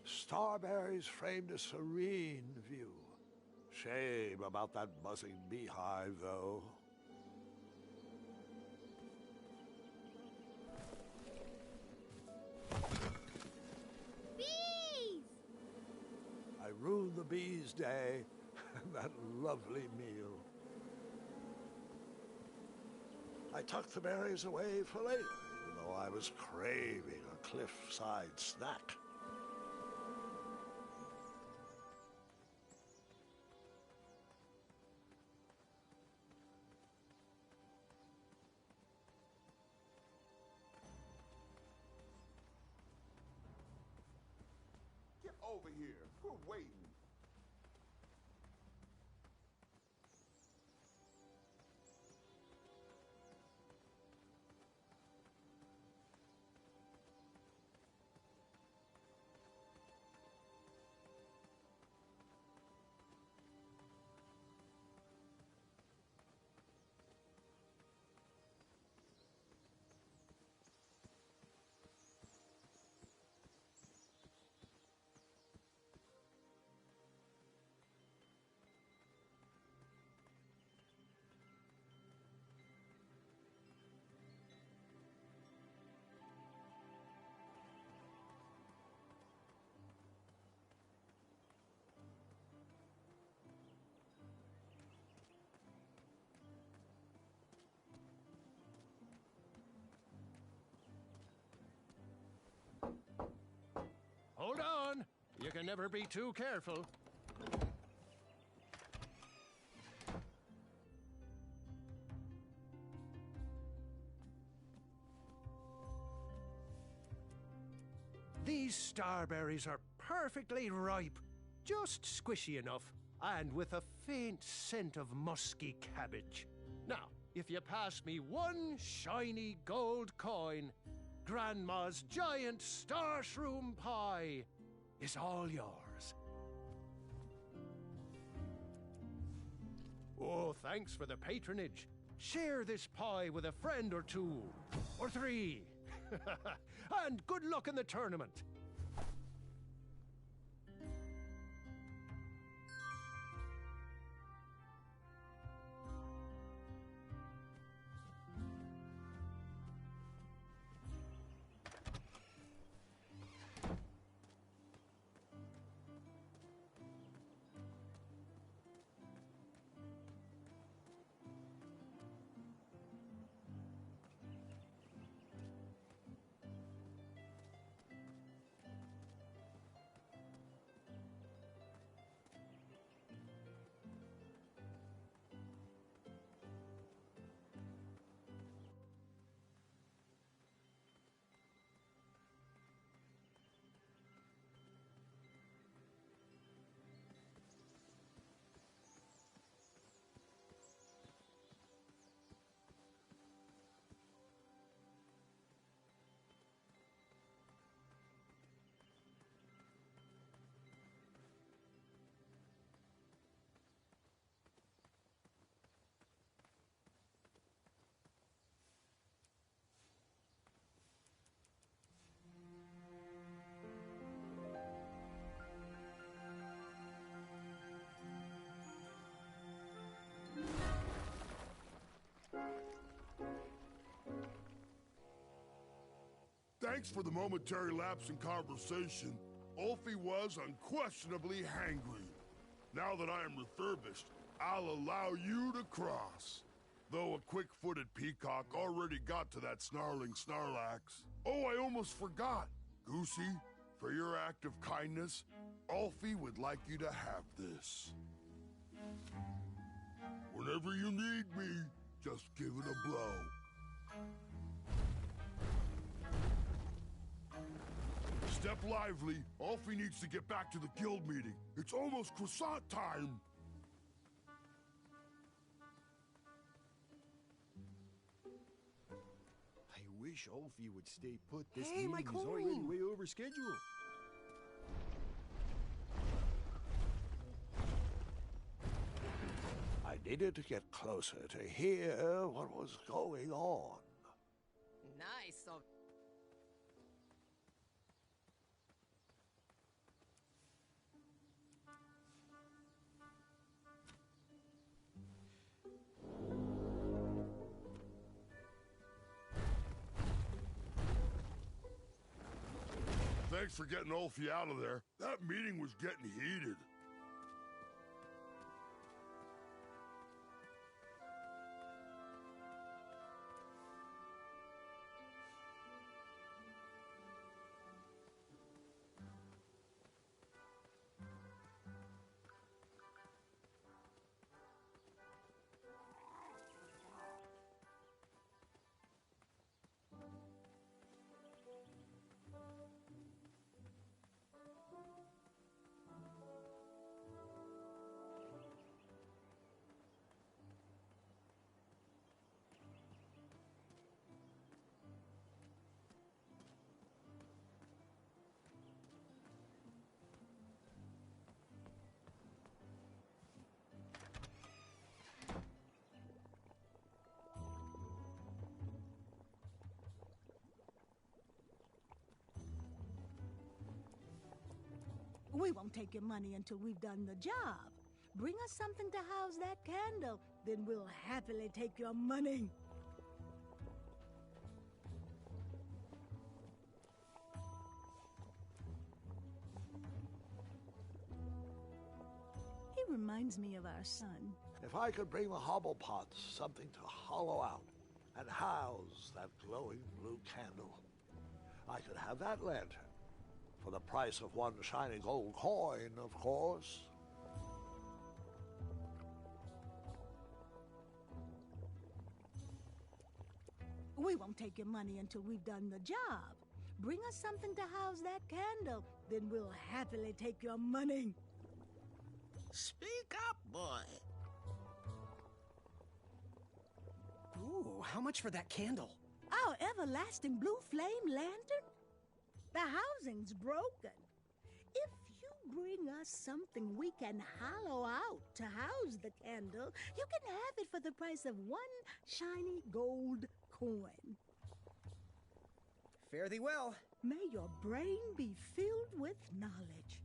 Starberries framed a serene view. Shame about that buzzing beehive, though. Bees! I ruined the bees' day and that lovely meal. I tucked the berries away for later, even though I was craving a cliffside snack. Get over here. We're waiting. Hold on! You can never be too careful. These starberries are perfectly ripe, just squishy enough, and with a faint scent of musky cabbage. Now, if you pass me one shiny gold coin, Grandma's giant star shroom pie is all yours. Oh, thanks for the patronage. Share this pie with a friend or two, or three. And good luck in the tournament. Thanks for the momentary lapse in conversation. Ulfie was unquestionably hangry. Now that I am refurbished, I'll allow you to cross. Though a quick-footed peacock already got to that snarling Snarlax. Oh, I almost forgot. Goosey, for your act of kindness, Ulfie would like you to have this. Whenever you need me, just give it a blow. Step lively. Ulfie needs to get back to the guild meeting. It's almost croissant time. I wish Ulfie would stay put. This Hey, meeting my is already coin! way over schedule. I needed to get closer to hear what was going on. Nice of... Thanks for getting Ulfie out of there. That meeting was getting heated. We won't take your money until we've done the job. Bring us something to house that candle, then we'll happily take your money. He reminds me of our son. If I could bring the Hobblepots something to hollow out and house that glowing blue candle, I could have that lantern. For the price of one shiny gold coin, of course. We won't take your money until we've done the job. Bring us something to house that candle, then we'll happily take your money. Speak up, boy. Ooh, how much for that candle? Our everlasting blue flame lantern? The housing's broken. If you bring us something we can hollow out to house the candle, you can have it for the price of one shiny gold coin. Fare thee well. May your brain be filled with knowledge.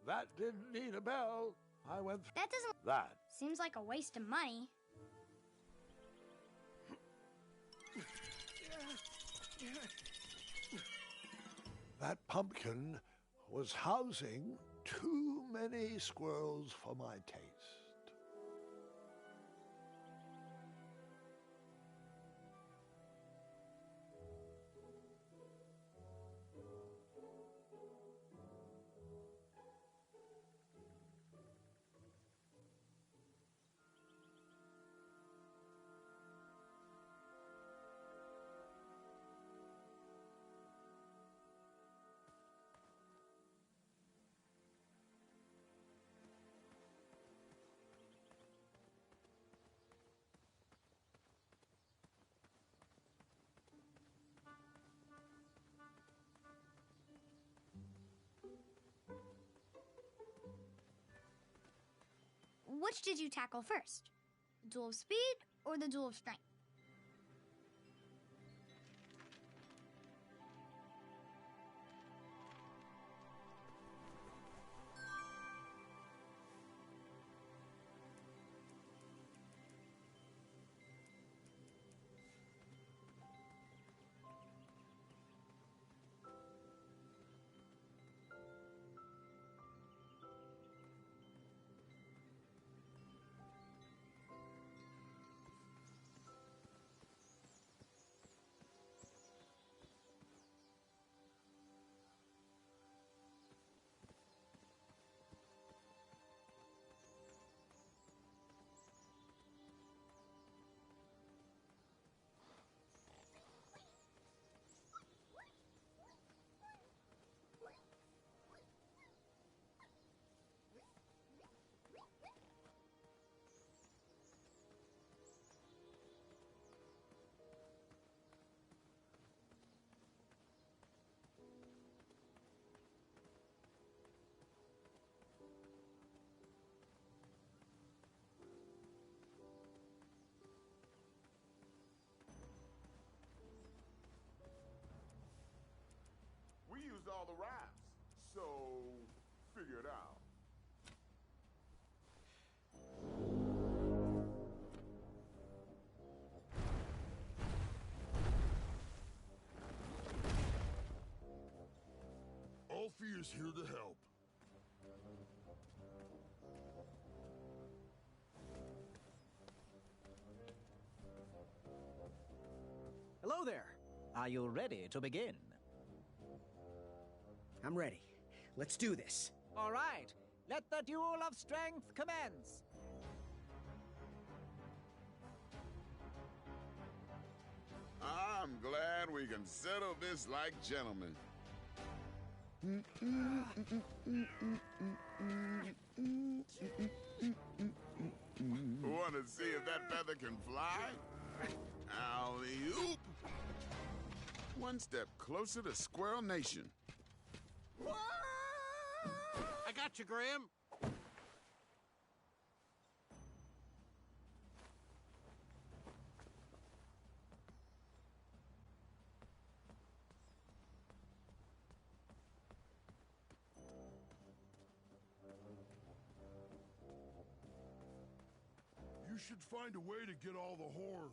That didn't need a bell. I went through That doesn't... that. Seems like a waste of money. That pumpkin was housing too many squirrels for my taste. Which did you tackle first? The duel of speed or the duel of strength? memorized all the rhymes. So, figure it out. Alfie is here to help. Hello there. Are you ready to begin? I'm ready. Let's do this. All right. Let the duel of strength commence. I'm glad we can settle this like gentlemen. Want to see if that feather can fly? Alley-oop! One step closer to Squirrel Nation. I got you, Graham. You should find a way to get all the horn.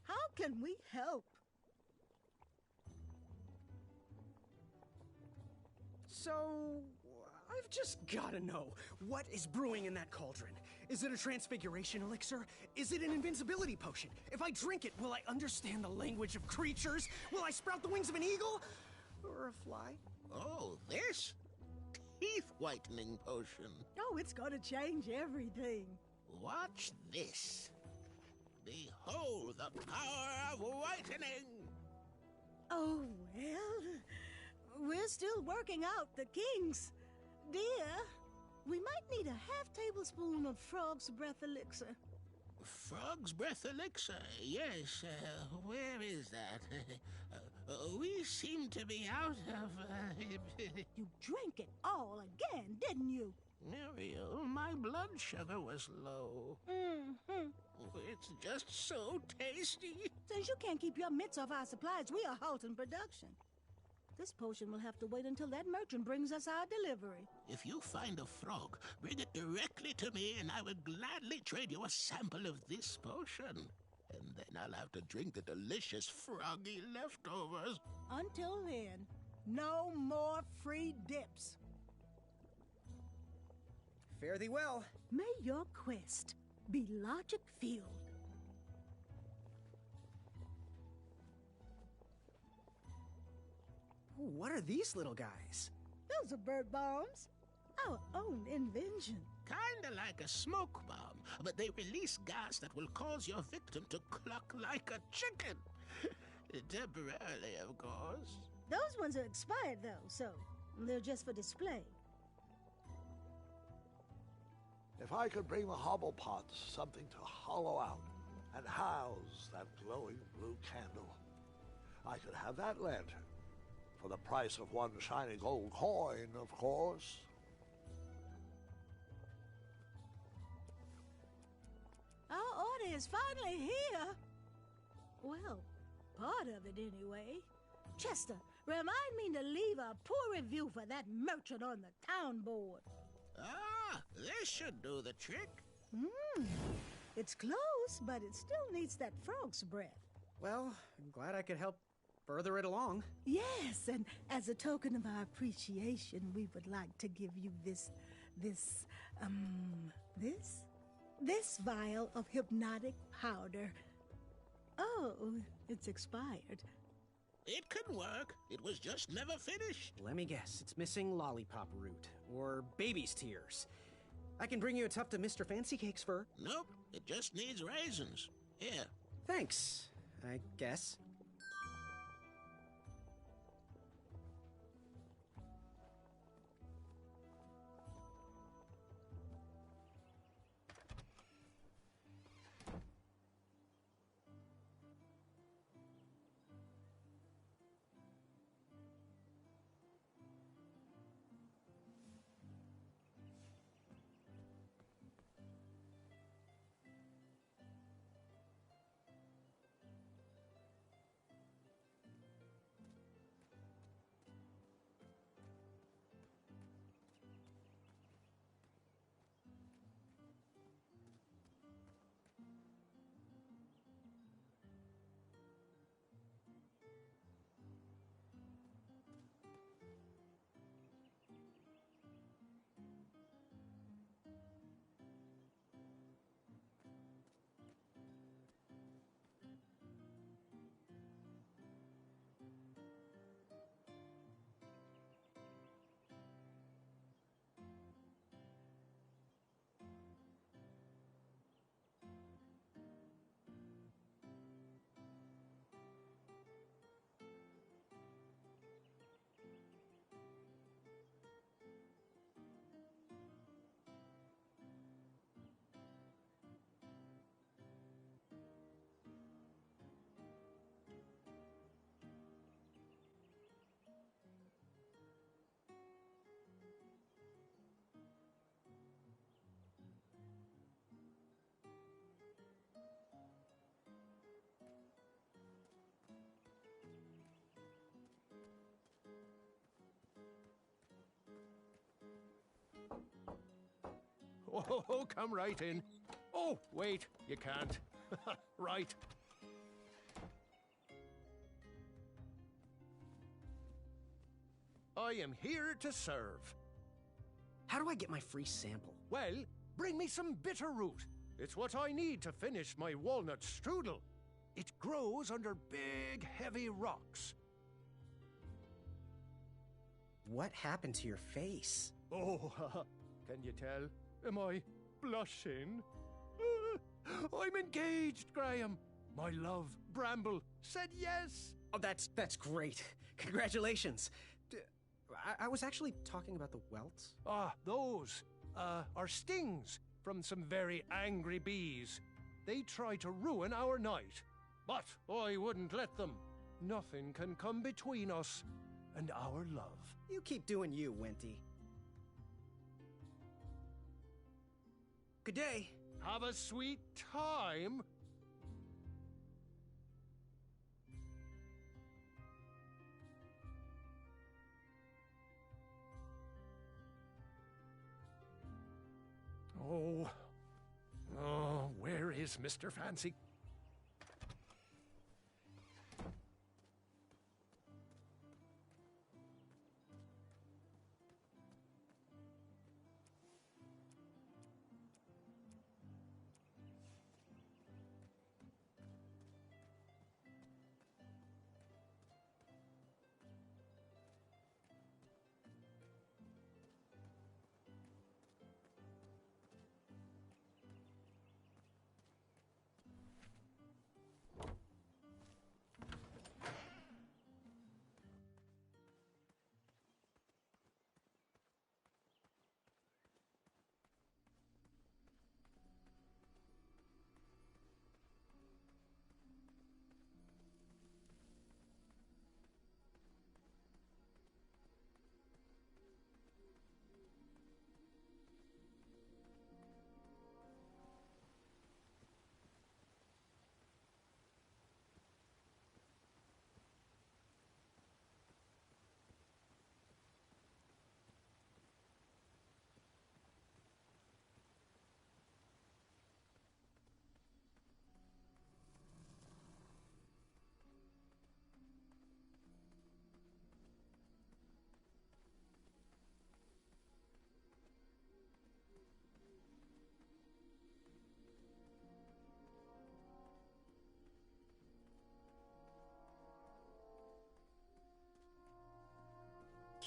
How can we help? So, I've just gotta know, what is brewing in that cauldron? Is it a transfiguration elixir? Is it an invincibility potion? If I drink it, will I understand the language of creatures? Will I sprout the wings of an eagle? Or a fly? Oh, this? Teeth-whitening potion. Oh, it's gonna change everything. Watch this. Behold the power of whitening! Oh, well, we're still working out the kinks. Dear, we might need a half-tablespoon of frog's breath elixir. Frog's breath elixir? Yes, where is that? We seem to be out of... You drank it all again, didn't you? Muriel, my blood sugar was low. Mm-hmm. It's just so tasty. Since you can't keep your mitts off our supplies, we are halting production. This potion will have to wait until that merchant brings us our delivery. If you find a frog, bring it directly to me and I will gladly trade you a sample of this potion. And then I'll have to drink the delicious froggy leftovers. Until then, no more free dips. Fare thee well. May your quest be logic-filled. What are these little guys? Those are bird bombs. Our own invention. Kinda like a smoke bomb, but they release gas that will cause your victim to cluck like a chicken. Temporarily, of course. Those ones are expired, though, so they're just for display. If I could bring the Hobblepots something to hollow out and house that glowing blue candle, I could have that lantern for the price of one shiny gold coin, of course. Our order is finally here. Well, part of it anyway. Chester, remind me to leave a poor review for that merchant on the town board. Ah, this should do the trick. It's close, but it still needs that frog's breath. Well, I'm glad I could help further it along. Yes, and as a token of our appreciation, we would like to give you this vial of hypnotic powder. Oh, it's expired. It could work. It was just never finished. Let me guess, it's missing lollipop root, or baby's tears. I can bring you a tuft of Mr. Fancy Cake's fur. Nope, it just needs raisins. Here. Thanks, I guess. Oh, come right in. Oh, wait, you can't. Right. I am here to serve. How do I get my free sample? Well, bring me some bitter root. It's what I need to finish my walnut strudel. It grows under big, heavy rocks. What happened to your face? Oh, can you tell? Am I blushing? I'm engaged, Graham. My love, Bramble, said yes. Oh, that's great. Congratulations. I was actually talking about the welts. Ah, those are stings from some very angry bees. They try to ruin our night, but I wouldn't let them. Nothing can come between us and our love. You keep doing you, Wenty. Good day. Have a sweet time. Oh, where is Mr. Fancy?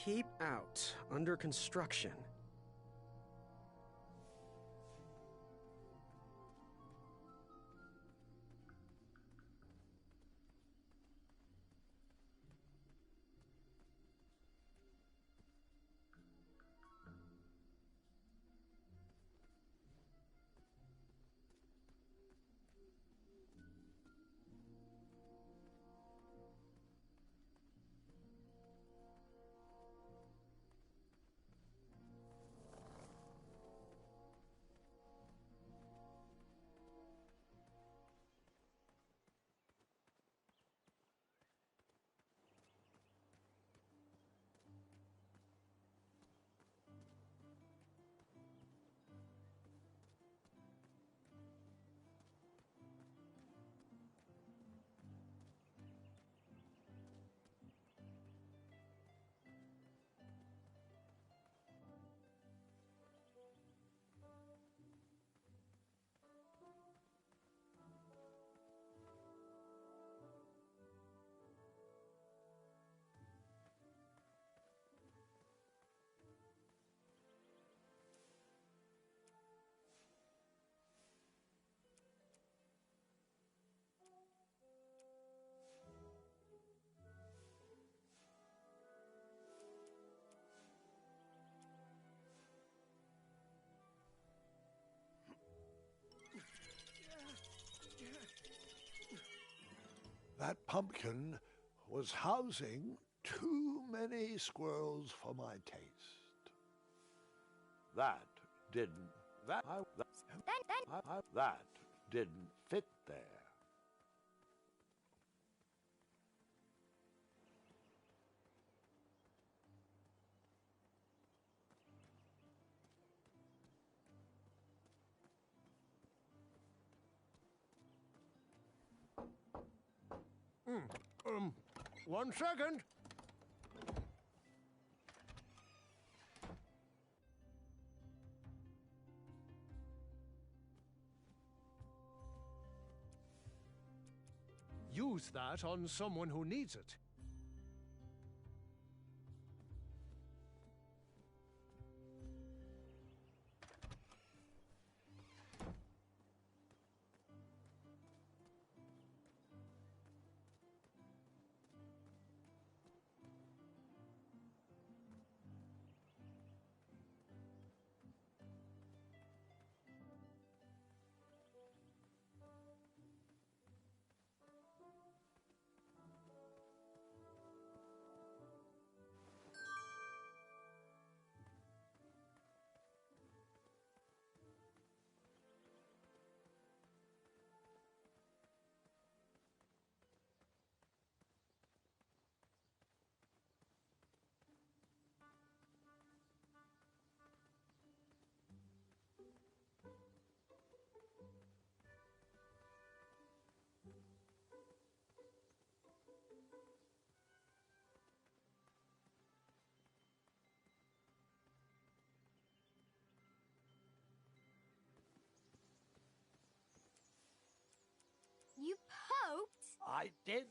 Keep out. Under construction. That pumpkin was housing too many squirrels for my taste. That didn't fit there. One second. Use that on someone who needs it. You poked? I did